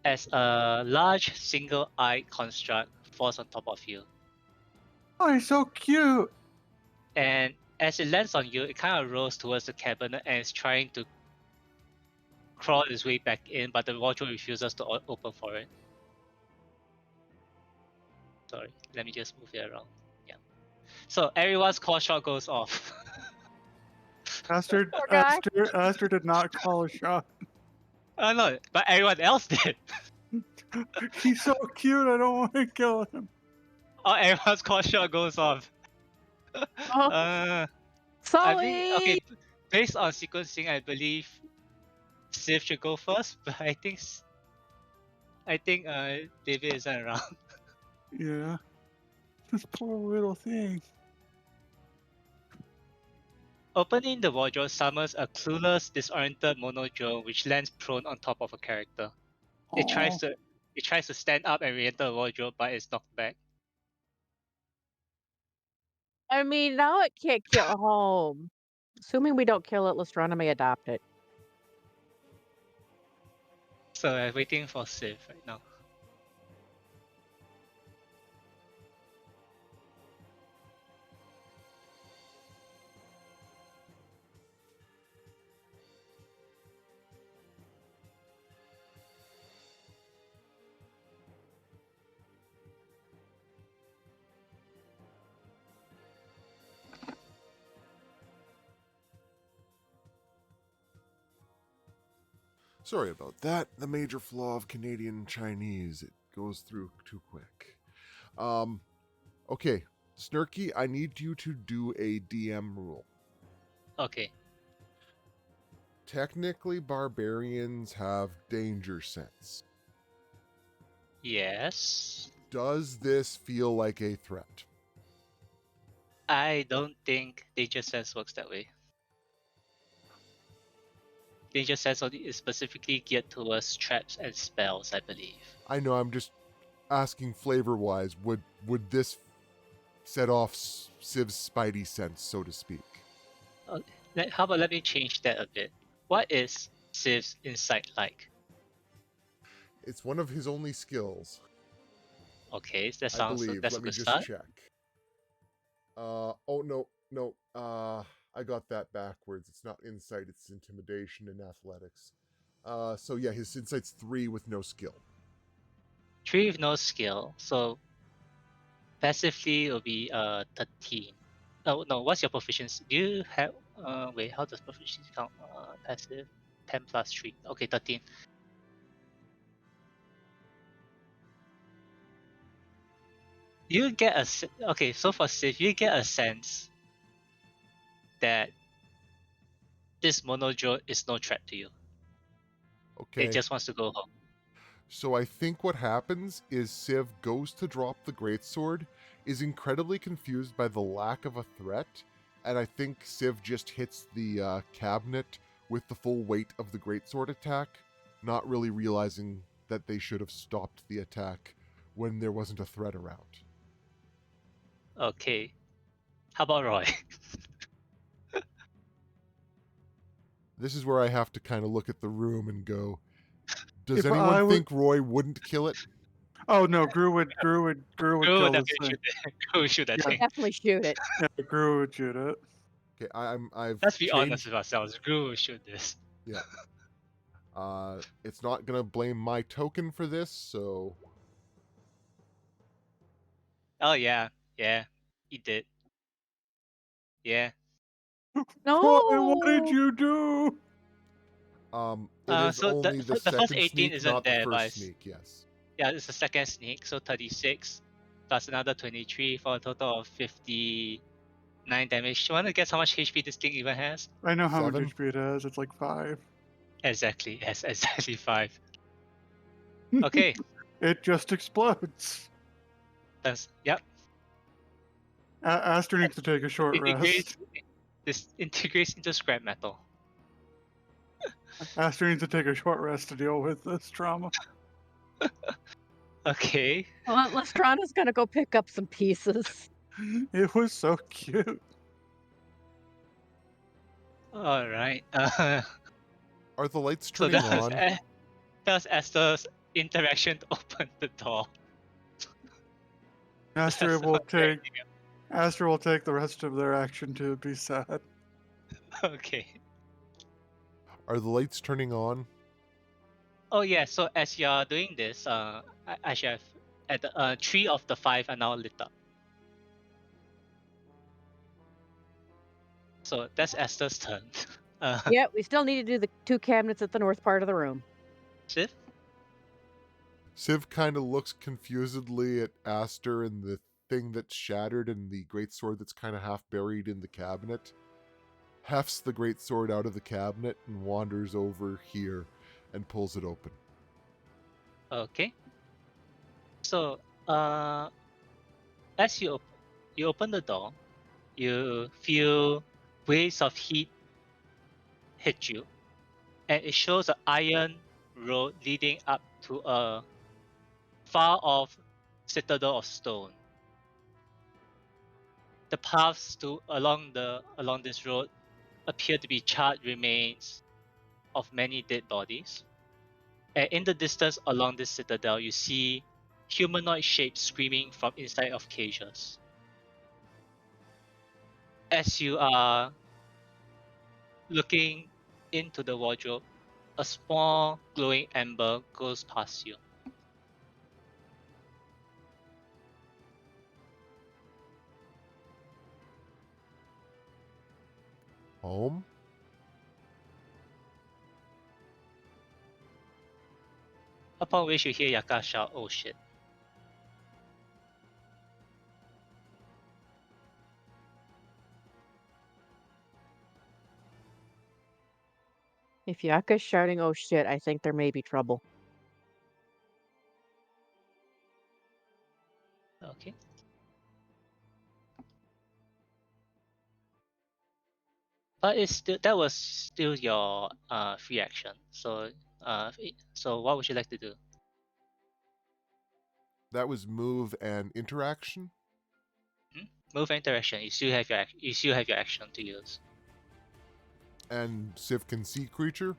A: As a large single-eyed construct falls on top of you,
C: Oh, he's so cute.
A: and as it lands on you, it kind of rolls towards the cabinet and is trying to crawl its way back in, but the wardrobe refuses to open for it. Sorry, let me just move it around. Yeah. So everyone's call shot goes off.
C: Aster,
D: Poor guy.
C: Aster did not call a shot.
A: Oh no, but everyone else did.
C: He's so cute. I don't want to kill him.
A: Oh, everyone's call shot goes off.
D: Oh,
A: I think
D: Sully!
A: okay. Based on sequencing, I believe Civ should go first, but I think David isn't around.
C: Yeah. This poor little thing.
A: Opening the wardrobe summons a clueless, disoriented mono drone which lands prone on top of a character. It tries
C: Oh.
A: to stand up and re-enter the wardrobe, but it's knocked back.
D: I mean, now it can't kill home. Assuming we don't kill it, Lestrana may adopt it.
A: So I'm waiting for Civ right now.
B: Sorry about that. The major flaw of Canadian Chinese. It goes through too quick. Okay. Snarky, I need you to do a DM rule.
A: Okay.
B: Technically, barbarians have danger sense.
A: Yes.
B: Does this feel like a threat?
A: I don't think danger sense works that way. Danger sense only is specifically geared towards traps and spells, I believe.
B: I know, I'm just asking flavor-wise. Would this set off Civ's spidey sense, so to speak?
A: How about let me change that a bit. What is Civ's insight like?
B: It's one of his only skills,
A: Okay, that
B: I
A: sounds
B: believe.
A: that's a
B: Let me
A: good
B: just
A: start.
B: check. Oh, no. I got that backwards. It's not insight, it's intimidation and athletics. So yeah, his insight's 3 with no skill.
A: 3 with no skill, so passively will be 13. Oh no, what's your proficiency? Do you have wait, how does proficiency count? Passive 10 plus 3. Okay, 13. You get okay, so for Civ, you get a sense that this monojo is no threat to you.
B: Okay.
A: It just wants to go home.
B: So I think what happens is Civ goes to drop the greatsword, is incredibly confused by the lack of a threat, and I think Civ just hits the cabinet with the full weight of the greatsword attack, not really realizing that they should have stopped the attack when there wasn't a threat around.
A: Okay. How about Roy?
B: This is where I have to kind of look at the room and go, does
C: If I
B: anyone
C: would,
B: think Roy wouldn't kill it?
C: oh no, Gru would
A: Gru
C: kill
A: would
C: this
A: definitely
C: thing.
A: shoot it. Gru would shoot that
C: Yeah.
A: thing.
D: Definitely shoot it.
C: Yeah, Gru would shoot it.
B: Okay, I've
A: Let's be
B: changed.
A: honest with ourselves. Gru would shoot this.
B: Yeah. It's not gonna blame my token for this, so
A: Oh yeah, he did. Yeah.
C: Roy, what did
D: No.
C: you do?
B: it is
A: So
B: only the
A: the first
B: second
A: 18
B: sneak,
A: isn't
B: not the
A: there, but
B: first sneak. Yes.
A: yeah, it's the second sneak, so 36 plus another 23 for a total of 59 damage. You want to guess how much HP this thing even has?
C: I know how much
B: 7.
C: HP it has. It's like 5.
A: Exactly, yes, exactly 5. Okay,
C: It just explodes.
A: yep.
C: Aster needs to take a short rest.
A: This integrates into scrap metal.
C: Aster needs to take a short rest to deal with this trauma.
A: Okay.
D: Well, Lestrana's gonna go pick up some pieces.
C: It was so cute.
A: All right.
B: Are the lights
A: So
B: turning on?
A: that was Esther's interaction to open the door.
C: Aster
A: That's
C: will
A: not very-
C: take the rest of their action to be sad.
A: Okay.
B: Are the lights turning on?
A: Oh yeah. So as you're doing this, I should have at the 3 of the 5 are now lit up. So that's Esther's turn.
D: Yeah, we still need to do the 2 cabinets at the north part of the room.
A: Shiv?
B: Civ kind of looks confusedly at Aster and the thing that's shattered and the greatsword that's kind of half buried in the cabinet. Hefts the greatsword out of the cabinet and wanders over here and pulls it open.
A: Okay. So as you open the door, you feel waves of heat hit you, and it shows an iron road leading up to a far off citadel of stone. The paths along this road appear to be charred remains of many dead bodies. And in the distance along this citadel, you see humanoid shapes screaming from inside of cages. As you are looking into the wardrobe, a small glowing ember goes past you.
B: Home?
A: Upon which you hear Yaka shout, "Oh shit!"
D: If Yaka's shouting, "Oh shit," I think there may be trouble.
A: Okay. But that was still your free action. So so what would you like to do?
B: That was move and interaction.
A: Move and interaction. You still have your action to use.
B: And Civ can see creature.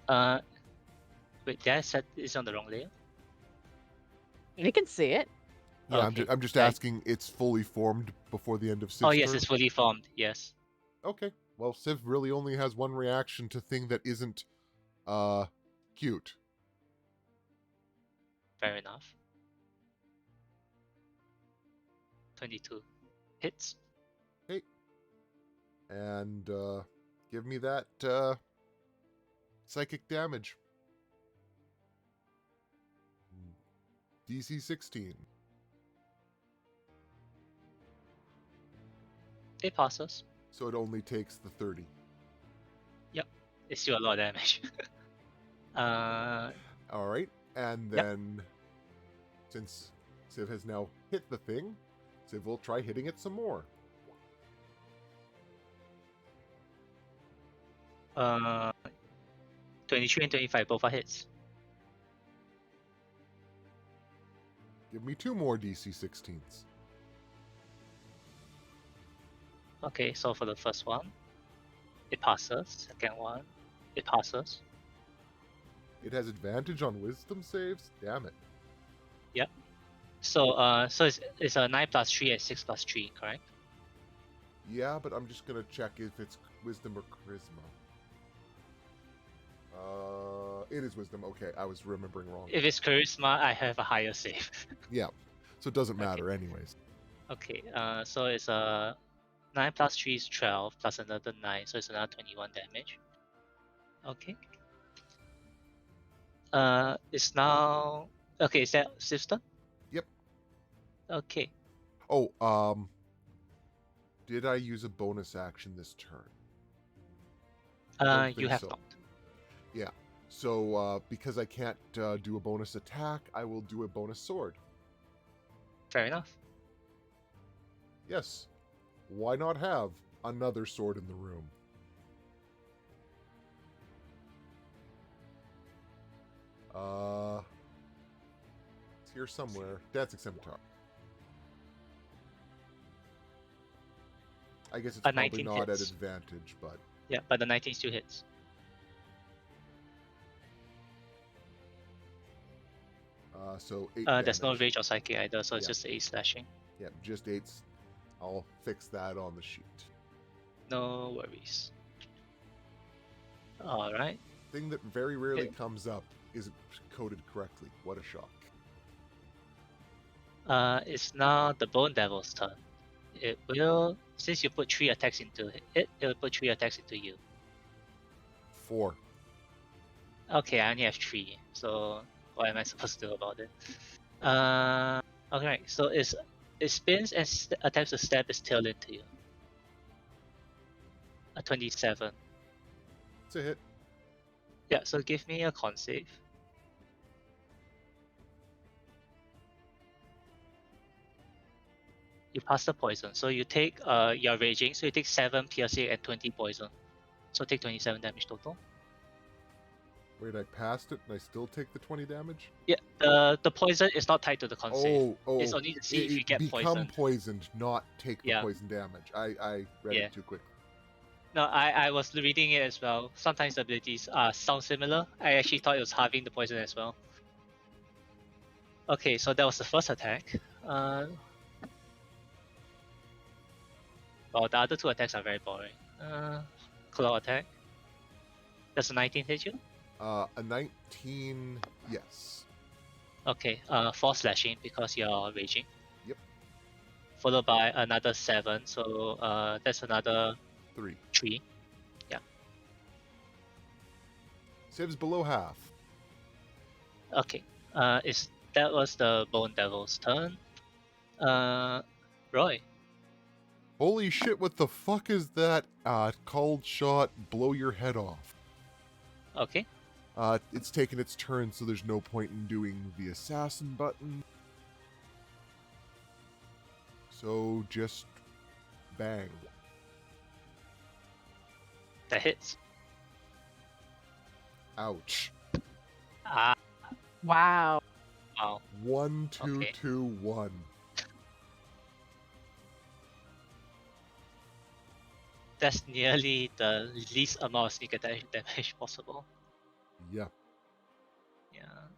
A: Wait, did I set this on the wrong layer?
D: You can see it.
B: Yeah,
A: Okay.
B: I'm just
A: Yeah.
B: asking. It's fully formed before the end of Civ's
A: Oh yes,
B: turn?
A: it's fully formed. Yes.
B: Okay. Well, Civ really only has one reaction to thing that isn't cute.
A: Fair enough. 22 hits.
B: And give me that psychic damage. DC 16.
A: It passes.
B: So it only takes the 30.
A: It's still a lot of damage.
B: All right. And
A: Yep.
B: then, since Civ has now hit the thing, Civ will try hitting it some more.
A: 23 and 25 both are hits.
B: Give me 2 more DC 16s.
A: Okay, so for the first one, it passes. Second one, it passes.
B: It has advantage on wisdom saves? Damn it.
A: So so it's a 9 plus 3 and 6 plus 3, correct?
B: Yeah, but I'm just going to check if it's wisdom or charisma. It is wisdom. Okay, I was remembering wrong.
A: If it's charisma, I have a higher save.
B: Yeah, so it doesn't matter anyways.
A: Okay, so it's a 9 plus 3 is 12 plus another 9, so it's another 21 damage. Okay. It's now okay. Is that system?
B: Yep.
A: Okay.
B: Oh, did I use a bonus action this turn? Don't
A: You
B: think
A: have
B: so.
A: not.
B: Yeah. So because I can't do a bonus attack, I will do a bonus sword.
A: Fair enough.
B: Yes. Why not have another sword in the room? It's here somewhere. Dancing Scimitar. I guess it's
A: A
B: probably
A: 19
B: not
A: hits.
B: at advantage, but
A: Yeah, but the 19 still hits.
B: so 8 damage.
A: There's no rage or psychic either, so it's
B: Yeah.
A: just 8 slashing.
B: Yeah, just 8s. I'll fix that on the sheet.
A: No worries. All right.
B: Thing that very rarely
A: Yeah.
B: comes up isn't coded correctly. What a shock.
A: It's now the Bone Devil's turn. It will, since you put 3 attacks into it, it'll put 3 attacks into you.
B: 4.
A: Okay, I only have 3, so what am I supposed to do about it? Okay, so it spins and attempts to stab its tail into you. A 27.
B: It's a hit.
A: Yeah, so give me a con save. You pass the poison, so you take you're raging, so you take 7 piercing and 20 poison. So take 27 damage total.
B: Wait, I passed it and I still take the 20 damage?
A: Yeah, the poison is not tied to the con save.
B: Oh,
A: It's only to see if you get
B: become
A: poisoned.
B: poisoned, not take the
A: Yeah.
B: poison damage. I read
A: Yeah.
B: it too quickly.
A: No, I was reading it as well. Sometimes the abilities sound similar. I actually thought it was halving the poison as well. Okay, so that was the first attack. Well, the other 2 attacks are very boring. Claw attack. Does a 19 hit you?
B: A 19, yes.
A: Okay, 4 slashing because you're raging.
B: Yep.
A: Followed by another 7, so that's another
B: 3.
A: 3.
B: Civ's below half.
A: Okay. That was the Bone Devil's turn. Roy.
B: Holy shit, what the fuck is that? Cold shot, blow your head off.
A: Okay.
B: It's taken its turn, so there's no point in doing the assassin button. So just bang.
A: That hits.
B: Ouch.
A: Ah,
D: Wow.
A: wow.
B: 1, 2,
A: Okay.
B: 2, 1.
A: That's nearly the least amount of sneak attack damage possible.
B: Yeah.
A: Yeah.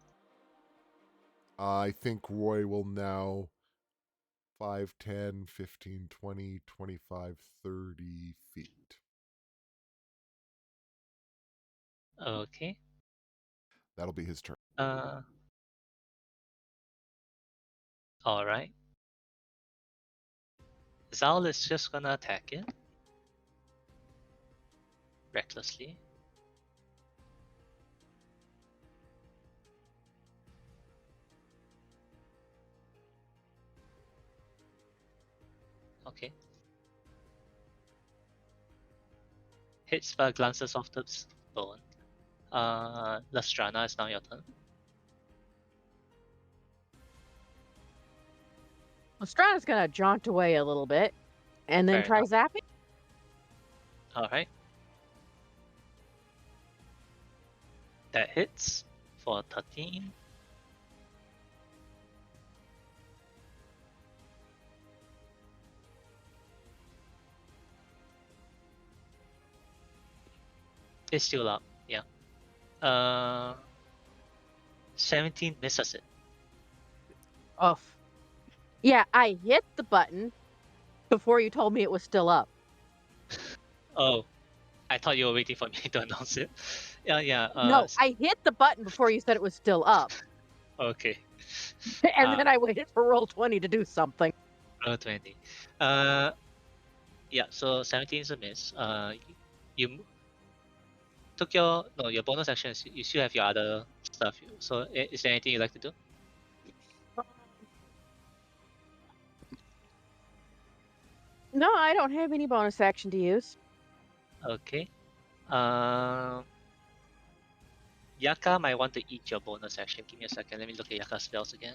B: I think Roy will now 5, 10, 15, 20, 25, 30 feet.
A: Okay.
B: That'll be his turn.
A: Alright. Zal is just gonna attack it. Recklessly. Okay. Hits but glances off the bone. Lastrana, it's now your turn.
D: Lestrana's gonna jaunt away a little bit and then
A: Fair
D: try
A: enough.
D: zapping.
A: Alright. That hits for 13. It's still up, yeah. 17 misses it.
D: Oh. Yeah, I hit the button before you told me it was still up.
A: Oh, I thought you were waiting for me to announce it. Yeah.
D: No, I hit the button before you said it was still up.
A: Okay.
D: And then I waited for roll 20 to do something.
A: Roll 20. Yeah. So 17 is a miss. You took your bonus actions. You still have your other stuff. So is there anything you'd like to do?
D: No, I don't have any bonus action to use.
A: Okay. Yaka might want to eat your bonus action. Give me a second. Let me look at Yaka's spells again.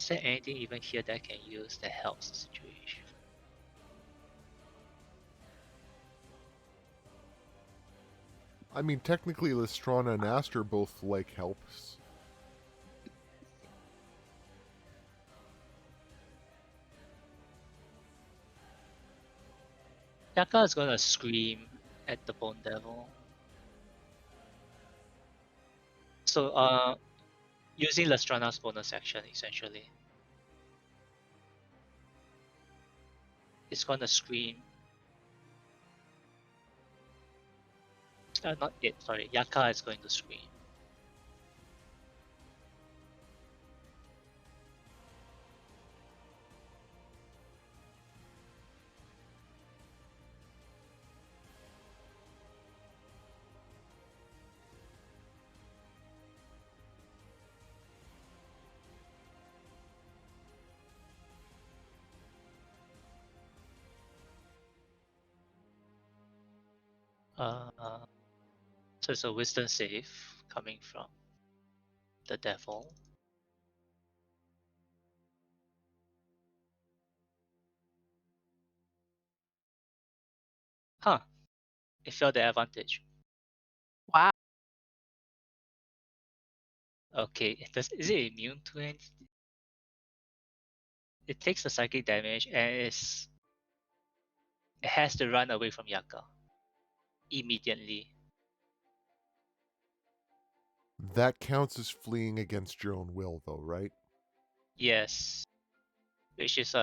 A: Is there anything even here that I can use that helps the situation?
B: I mean, technically, Lestrana and Aster both like helps.
A: Yaka is gonna scream at the Bone Devil. So, using Lestrana's bonus action, essentially. It's gonna scream. Not it, sorry. Yaka is going to scream. So it's a wisdom save coming from the devil. Huh. It failed the advantage.
D: Wow.
A: Okay. Is it immune to anything? It takes the psychic damage and it has to run away from Yaka immediately.
B: That counts as fleeing against your own will, though, right?
A: Yes. Which is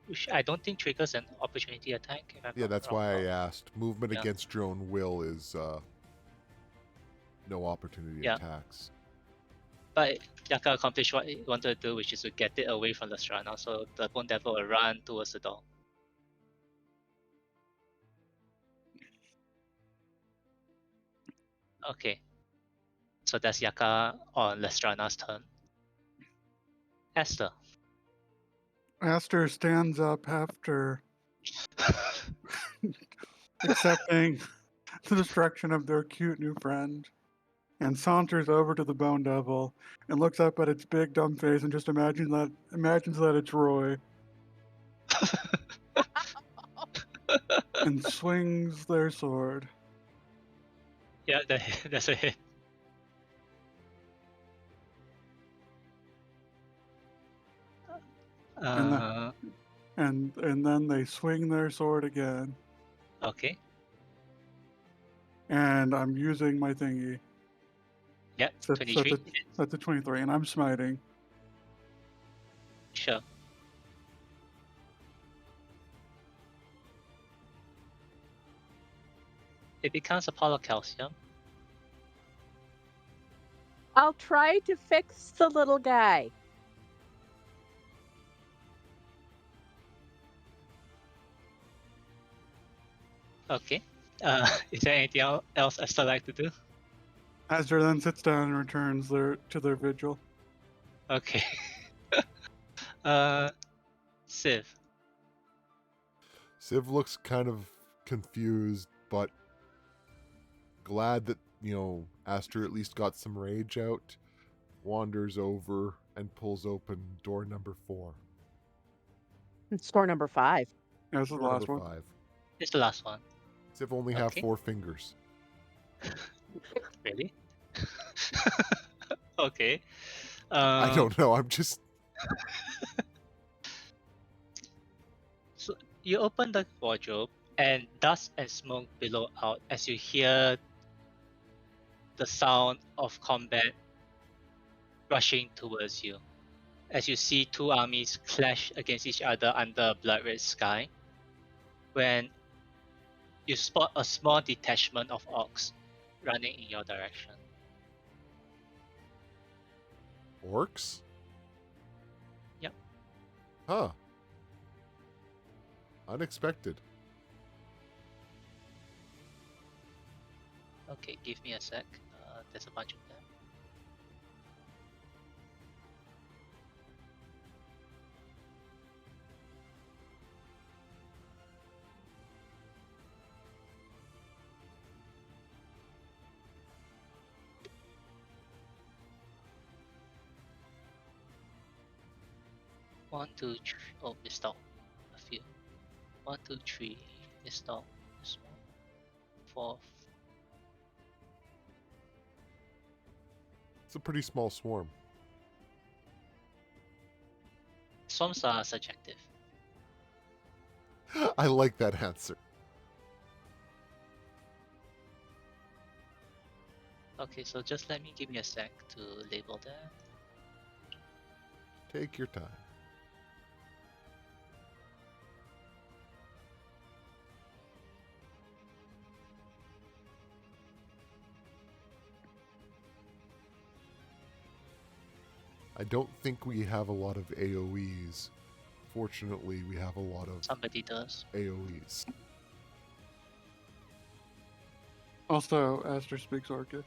A: which I don't think triggers an opportunity attack, if I'm
B: Yeah,
A: not
B: that's
A: wrong.
B: why I asked. Movement
A: Yeah.
B: against your own will is no opportunity
A: Yeah.
B: attacks.
A: But Yaka accomplished what he wanted to do, which is to get it away from the Strana, so the Bone Devil will run towards the door. Okay. So that's Yaka on Lestrana's turn. Esther.
C: Aster stands up after accepting the destruction of their cute new friend and saunters over to the Bone Devil and looks up at its big dumb face and just imagines that it's Roy and swings their sword.
A: Yeah, that's a hit.
C: And the,
A: Uh,
C: and then they swing their sword again.
A: okay.
C: And I'm using my thingy.
A: Yeah,
C: So
A: 23.
C: that's a 23, and I'm smiting.
A: Sure. It becomes a polycalcium.
D: I'll try to fix the little guy.
A: Okay. Is there anything else I still like to do?
C: Aster then sits down and returns to their vigil.
A: Okay. Civ.
B: Civ looks kind of confused, but glad that, Aster at least got some rage out, wanders over and pulls open door number 4.
D: It's door number 5.
C: Yeah, this is the
B: Door
C: last
B: number
C: one.
B: 5.
A: It's the last one.
B: Civ only have
A: Okay.
B: 4 fingers.
A: Really? Okay.
B: I don't know, I'm just...
A: So you open the wardrobe and dust and smoke billow out as you hear the sound of combat rushing towards you. As you see two armies clash against each other under a blood-red sky, when you spot a small detachment of orcs running in your direction.
B: Orcs?
A: Yep.
B: Huh. Unexpected.
A: Okay, give me a sec. There's a bunch of them. One, two, three. Oh, missed out a few. 1, 2, 3. Missed out this one. 4.
B: It's a pretty small swarm.
A: Swarms are subjective.
B: I like that answer.
A: Okay, so just give me a sec to label that.
B: Take your time. I don't think we have a lot of AoEs. Fortunately, we have a lot of
A: Somebody does.
B: AoEs.
C: Also, Aster speaks Orcish.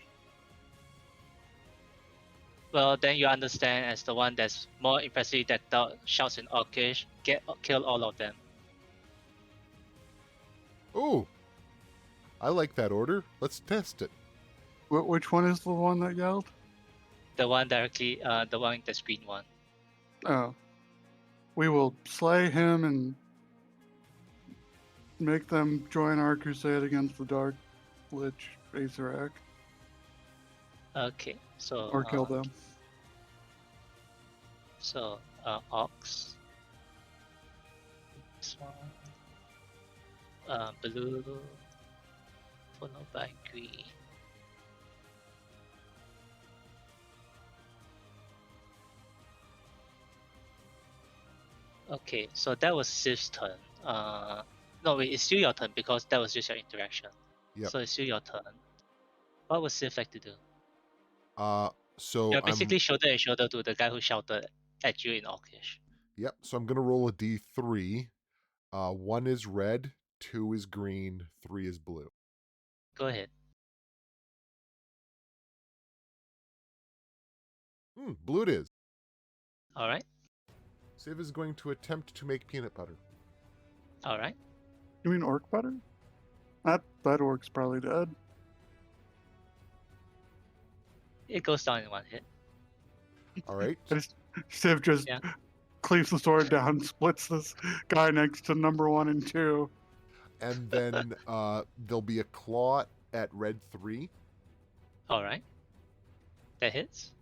A: Well, then you understand as the one that's more impressively decked out shouts in Orcish, kill all of them.
B: Oh! I like that order. Let's test it.
C: Which one is the one that yelled?
A: The one directly, the one that's green one.
C: Oh. We will slay him and make them join our crusade against the Dark Lich Azarak.
A: Okay, so
C: Or kill them.
A: So Ox. This one. Blue. Followed by green. Okay, so that was Siv's turn. No, wait, it's still your turn because that was just your interaction.
B: Yep.
A: So it's still your turn. What would Siv like to do?
B: So
A: You're basically shoulder to shoulder to the guy who shouted at you in Orcish.
B: Yep, so I'm going to roll a d3. 1 is red, 2 is green, 3 is blue.
A: Go ahead.
B: Blue it is.
A: All right.
B: Civ is going to attempt to make peanut butter.
A: All right.
C: You mean orc butter? That orc's probably dead.
A: It goes down in one hit.
B: All right.
C: Civ just
A: Yeah.
C: cleaves the sword down, splits this guy next to number 1 and 2.
B: And then there'll be a claw at red 3.
A: All right. That hits.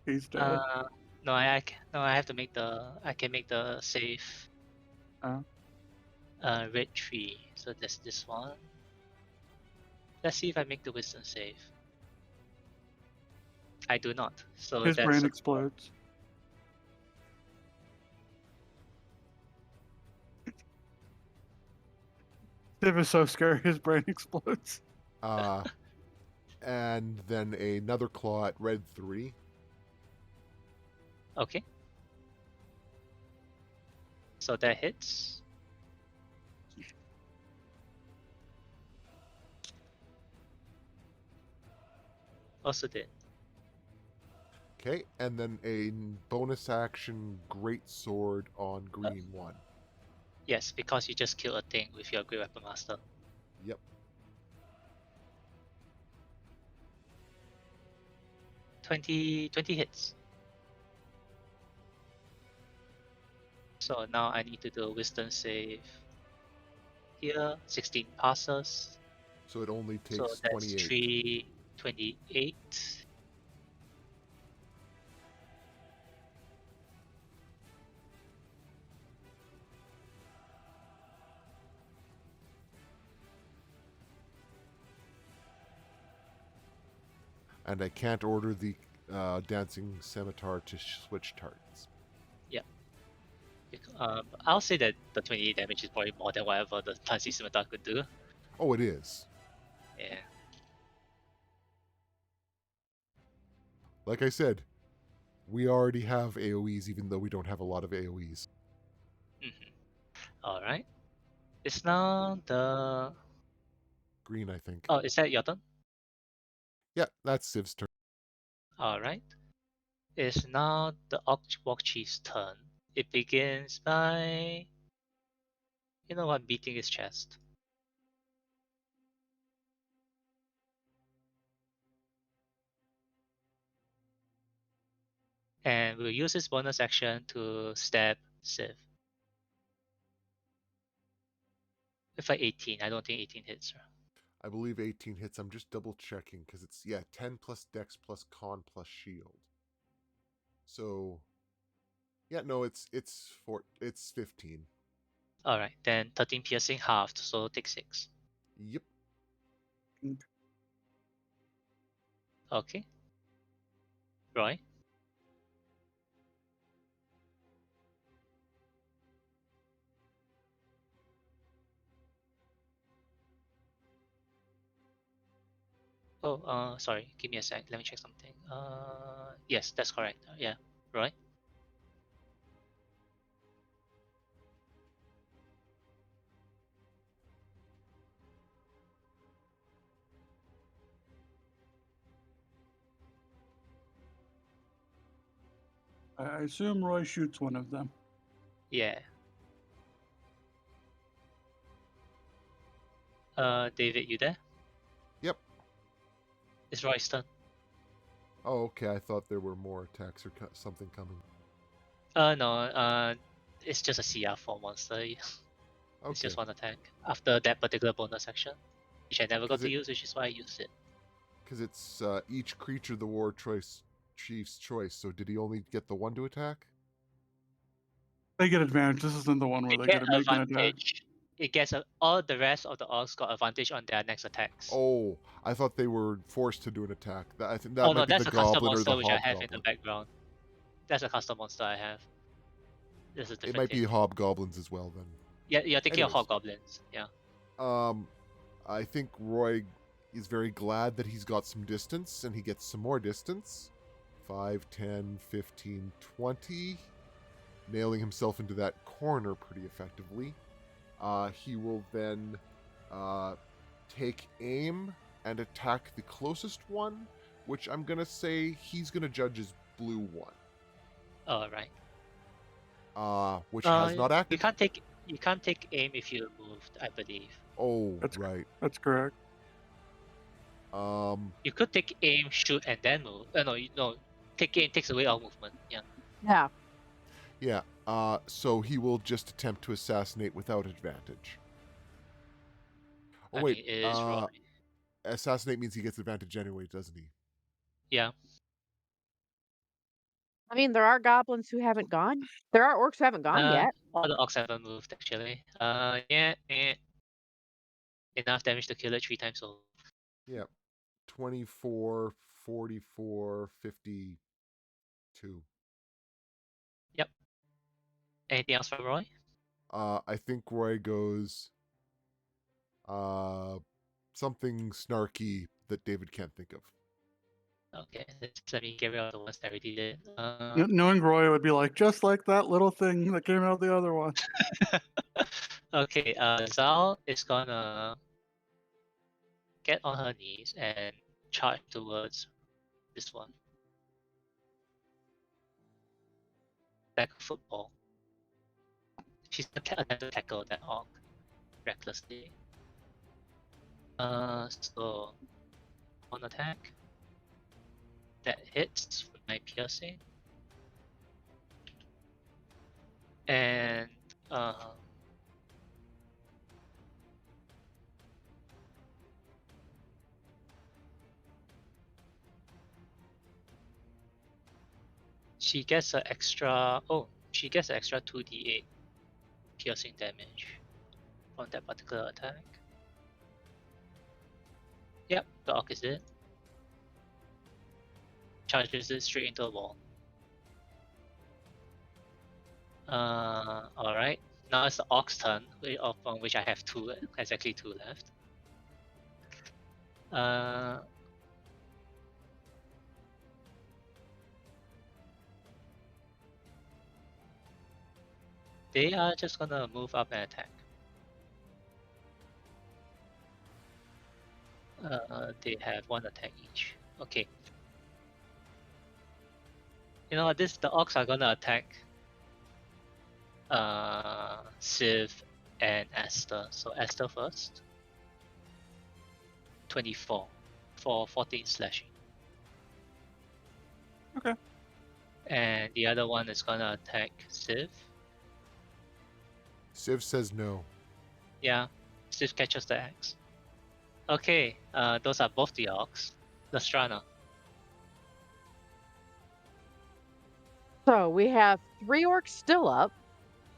C: He's dead.
A: No, I have to make the. I can make the save.
C: Oh.
A: Red 3. So that's this one. Let's see if I make the wisdom save. I do not. So
C: His
A: that's
C: brain explodes. Civ is so scary, his brain explodes.
B: And then another claw at red 3.
A: Okay. So that hits. Also did.
B: Okay, and then a bonus action great sword on green 1.
A: Yes, because you just killed a thing with your Great Weapon Master.
B: Yep.
A: Twenty hits. So now I need to do a wisdom save. Here, 16 passes.
B: So it only takes
A: So that's
B: 28.
A: 28.
B: And I can't order the dancing scimitar to switch targets.
A: I'll say that the 28 damage is probably more than whatever the Tansy Scimitar could do.
B: Oh, it is.
A: Yeah.
B: Like I said, we already have AoEs, even though we don't have a lot of AoEs.
A: Alright. It's now the...
B: Green, I think.
A: Oh, is that your turn?
B: Yeah, that's Civ's turn.
A: Alright. It's now the Walk Chief's turn. It begins by... You know what? Beating his chest. And we'll use his bonus action to stab Civ. With like 18. I don't think 18 hits her.
B: I believe 18 hits. I'm just double checking because it's 10 plus Dex plus Con plus Shield. So no, it's 15.
A: Alright, then 13 piercing halved, so take 6.
B: Yep.
A: Okay. Roy? Oh, sorry. Give me a sec. Let me check something. Yes, that's correct. Yeah, Roy?
C: I assume Roy shoots one of them.
A: Yeah. David, you there?
B: Yep.
A: It's Roy's turn.
B: Oh, okay. I thought there were more attacks or something coming.
A: No, it's just a CR4 monster. It's
B: Okay.
A: just one attack. After that particular bonus action, which I never got
B: 'Cause
A: to
B: it-
A: use, which is why I used it.
B: Because it's each creature the war chief's choice. So did he only get the one to attack?
C: They get advantage. This isn't the one where
A: They
C: they
A: get
C: get to make an attack.
A: advantage. It gets all the rest of the orcs got advantage on their next attacks.
B: Oh, I thought they were forced to do an attack. I think that
A: Oh
B: might
A: no,
B: be
A: that's
B: the
A: a custom
B: goblin or
A: monster
B: the
A: which I have in the
B: hobgoblin.
A: background. That's a custom monster I have. This is a
B: It
A: different
B: might be
A: thing.
B: hobgoblins as well then.
A: Yeah, you're thinking of
B: Anyways.
A: hobgoblins. Yeah.
B: I think Roy is very glad that he's got some distance, and he gets some more distance. 5, 10, 15, 20. Nailing himself into that corner pretty effectively. He will then take aim and attack the closest one, which I'm gonna say he's gonna judge as blue one.
A: Alright.
B: Which has not acted.
A: You can't take aim if you moved, I believe.
B: Oh,
C: That's
B: right.
C: That's correct.
A: You could take aim, shoot, and then move. No. Take aim takes away all movement. Yeah.
D: Yeah.
B: Yeah. So he will just attempt to assassinate without advantage. Oh
A: I
B: wait.
A: mean, it is Roy.
B: Assassinate means he gets advantage anyway, doesn't he?
A: Yeah.
D: I mean, there are goblins who haven't gone. There are orcs who haven't gone yet.
A: All the orcs haven't moved actually. Yeah. Enough damage to kill it 3 times over.
B: Yeah. 24, 44, 52.
A: Yep. Anything else from Roy?
B: I think Roy goes something snarky that David can't think of.
A: Okay, let me get rid of the ones that already did.
C: Knowing Roy would be like, just like that little thing that came out of the other one.
A: Okay, Zal is gonna get on her knees and charge towards this one. Like a football. She's gonna attempt to tackle that orc recklessly. So one attack that hits with my piercing, and she gets an extra. Oh, she gets an extra 2d8 piercing damage from that particular attack. Yep, the orc is dead. Charges it straight into the wall. Alright. Now it's the orc's turn, on which I have exactly two left. They are just gonna move up and attack. They have one attack each. Okay. You know what? The orcs are gonna attack Civ and Esther. So Esther first. 24 for 14 slashing.
C: Okay.
A: And the other one is gonna attack Civ.
B: Civ says no.
A: Yeah, Civ catches the axe. Okay, those are both the orcs. Lastrana.
D: So we have 3 orcs still up.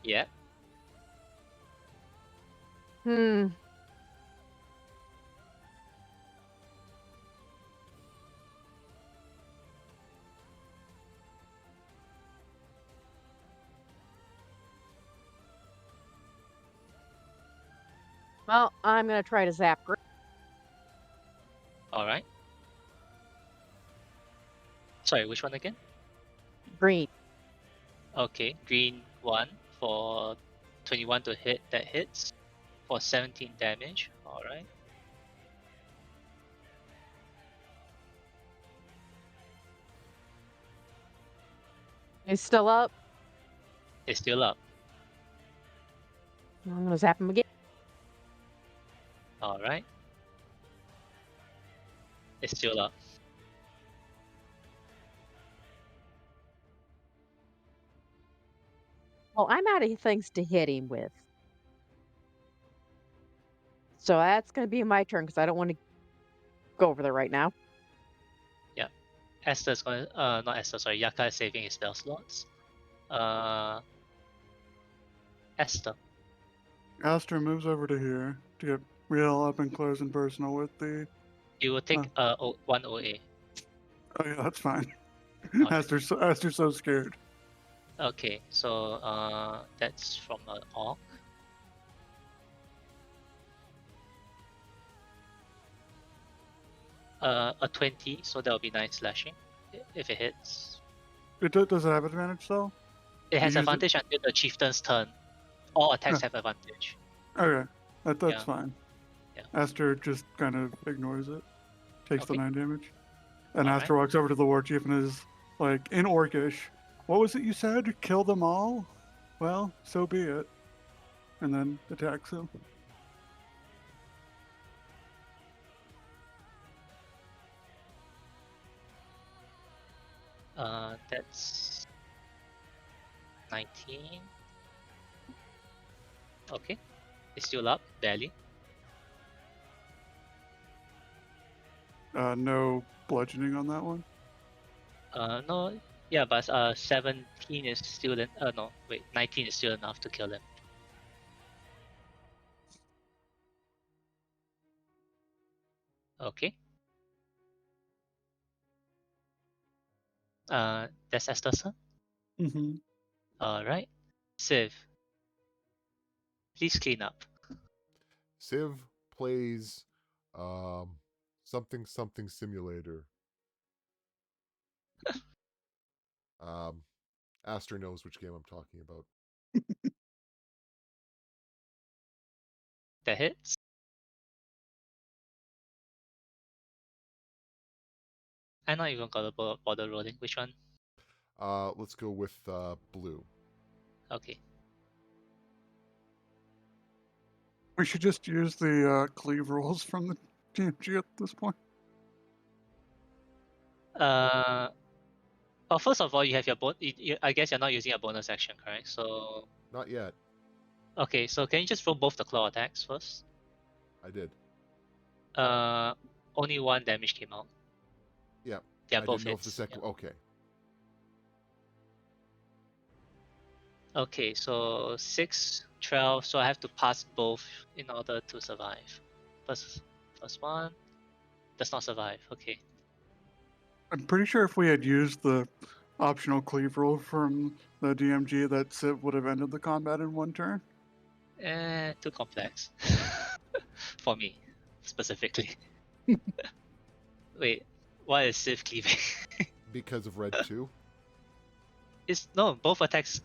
A: Yeah.
D: Well, I'm gonna try to zap
A: Alright. Sorry, which one again?
D: green.
A: Okay, green 1 for 21 to hit. That hits for 17 damage. Alright.
D: He's still up.
A: It's still up.
D: I'm gonna zap him again.
A: Alright. It's still up.
D: Well, I'm out of things to hit him with. So that's gonna be my turn because I don't want to go over there right now.
A: Yeah. Esther's gonna not Esther, sorry, Yaka is saving his spell slots. Esther.
C: Aster moves over to here to get real up and close and personal with the.
A: You will take 1 OA.
C: Oh yeah, that's fine.
A: Alright.
C: Aster's so scared.
A: Okay, so that's from an orc. A 20, so that'll be 9 slashing if it hits.
C: Does it have advantage though?
A: It has
C: use it-
A: advantage until the chieftain's turn. All attacks have advantage.
C: Okay, that's
A: Yeah.
C: fine.
A: Yeah.
C: Aster just kind of ignores it. Takes
A: Okay.
C: the 9 damage. And
A: Alright.
C: Astra walks over to the war chief and is like, in Orcish, what was it you said? Kill them all? Well, so be it. And then attacks him.
A: That's 19. Okay. It's still up, barely.
C: No bludgeoning on that one.
A: No, yeah, but 17 is still no, wait, 19 is still enough to kill him. Okay. That's Esther's turn.
C: Mm-hmm.
A: Alright. Civ, please clean up.
B: Civ plays something something simulator. Aster knows which game I'm talking about.
A: That hits. I'm not even gonna bother rolling. Which one?
B: Let's go with blue.
A: Okay.
C: We should just use the cleave rules from the TMG at this point.
A: Well, first of all, you have your I guess you're not using a bonus action, correct? So,
B: Not yet.
A: okay. So can you just roll both the claw attacks first?
B: I did.
A: Only one damage came out.
B: Yeah.
A: They are
B: I
A: both
B: didn't know if the
A: hits.
B: second.
A: Yeah.
B: Okay.
A: Okay, so 6, 12. So I have to pass both in order to survive. First one does not survive. Okay.
C: I'm pretty sure if we had used the optional cleave rule from the DMG, that Civ would have ended the combat in one turn.
A: Too complex for me specifically. Wait, what is Civ cleaving?
B: Because of red 2.
A: It's no, both attacks.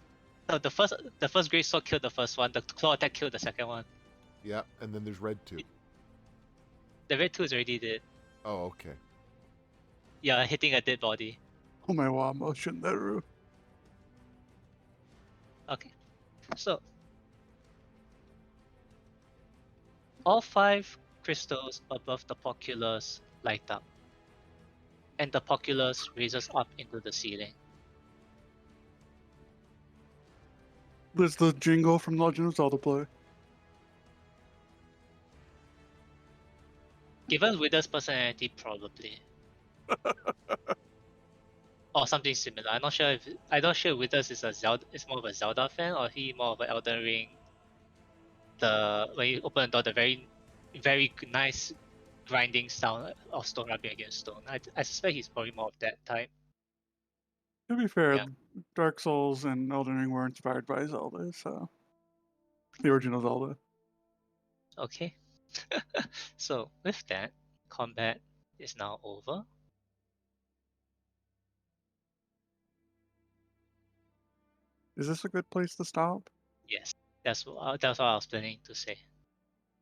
A: No, the first great sword killed the first one. The claw attack killed the second one.
B: Yeah, and then there's red 2.
A: The red 2 is already dead.
B: Oh, okay.
A: Yeah, hitting a dead body.
C: Oh my wow, motion Neru.
A: Okay, so all 5 crystals above the populous light up, and the populous raises up into the ceiling.
C: There's the jingle from Legend of Zelda play.
A: Given Wither's personality, probably. Or something similar. I'm not sure if Withers is more of a Zelda fan, or he more of an Elden Ring. When you open the door, the very nice grinding sound of stone rubbing against stone. I suspect he's probably more of that type.
C: To be fair,
A: Yeah.
C: Dark Souls and Elden Ring were inspired by Zelda, so the original Zelda.
A: Okay. So with that, combat is now over.
C: Is this a good place to stop?
A: Yes, that's what I was planning to say.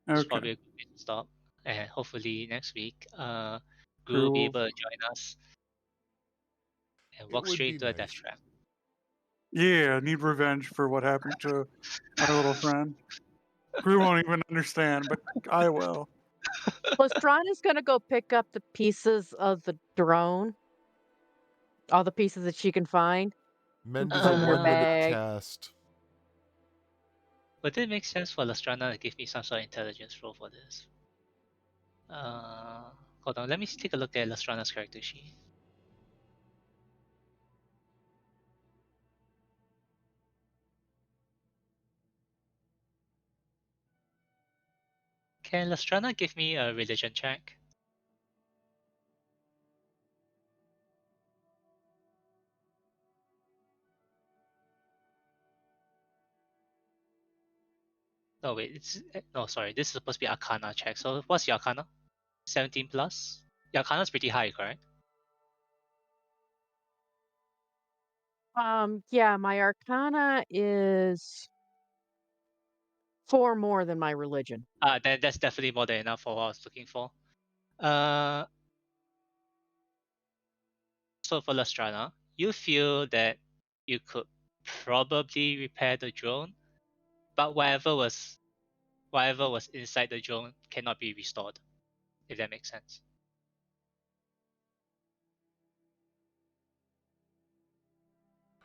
A: It's
C: Okay.
A: probably a good way to stop, and hopefully next week, Gru will be
C: Cool.
A: able to join us and
B: It
A: walk
B: would
A: straight
B: be
A: into a death
B: nice.
A: trap.
C: Yeah, need revenge for what happened to our little friend. Gru won't even understand, but I will.
D: Lestrana's gonna go pick up the pieces of the drone, all the pieces that she can find, and
B: Mend is
D: put
B: a
D: in her
B: 1-minute
D: bag.
B: cast.
A: Would it make sense for Lestrana to give me some sort of intelligence roll for this? Hold on, let me take a look at Lestrana's character sheet. Can Lestrana give me a religion check? No, wait, no, sorry, this is supposed to be Arcana check. So what's your Arcana? 17 plus? Your Arcana's pretty high, correct?
D: Yeah, my Arcana is 4 more than my religion.
A: Then that's definitely more than enough for what I was looking for. Uh, So for Lastrana, you feel that you could probably repair the drone, but whatever was inside the drone cannot be restored, if that makes sense.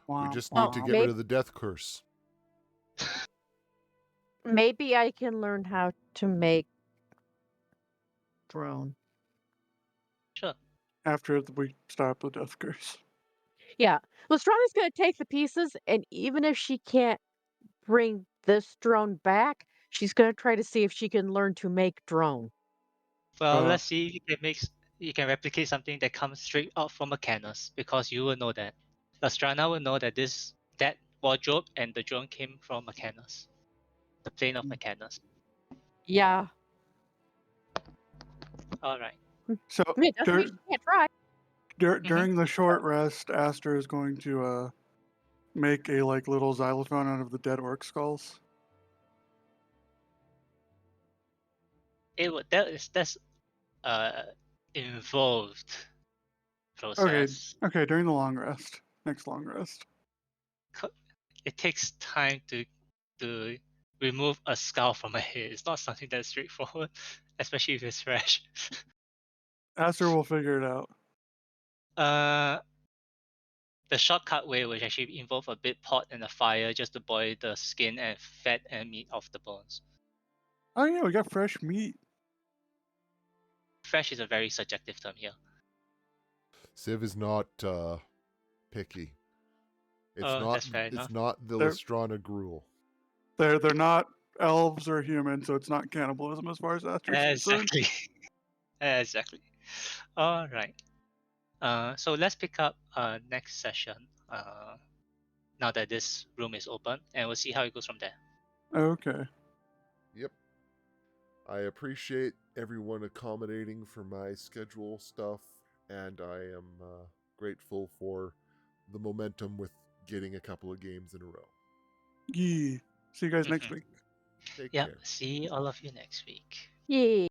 B: We
C: Womp
B: just need to
C: womp.
B: get rid of the death curse.
D: Maybe I can learn how to make drone.
A: Sure.
C: After we stop the death curse.
D: Yeah. Lestrana's gonna take the pieces, and even if she can't bring this drone back, she's gonna try to see if she can learn to make drone.
A: Well,
C: Oh.
A: let's see if you can replicate something that comes straight out from a canvas, because you will know that. Lastrana will know that that wardrobe and the drone came from a canvas. The plane of Mechanos.
D: Yeah.
A: Alright.
C: So
D: I mean, it doesn't mean she can't try.
C: during the short rest, Aster is going to make a like little xylophone out of the dead orc skulls.
A: That's involved
C: Okay,
A: process.
C: okay, during the long rest. Next long rest.
A: It takes time to remove a skull from a head. It's not something that's straightforward, especially if it's fresh.
C: Aster will figure it out.
A: The shortcut way would actually involve a big pot and a fire just to boil the skin and fat and meat off the bones.
C: Oh yeah, we got fresh meat.
A: Fresh is a very subjective term here.
B: Civ is not picky. It's
A: That's fair enough.
B: It's not the
C: They're-
B: Lestrana gruel.
C: They're not elves or humans, so it's not cannibalism as far as Aster's concerned.
A: Exactly. Exactly. All right. So let's pick up next session. Now that this room is open, and we'll see how it goes from there.
C: Okay.
B: Yep. I appreciate everyone accommodating for my schedule stuff, and I am grateful for the momentum with getting a couple of games in a row.
C: Yee. See you guys next week.
B: Take
A: Yeah.
B: care.
A: See all of you next week.
D: Yeah.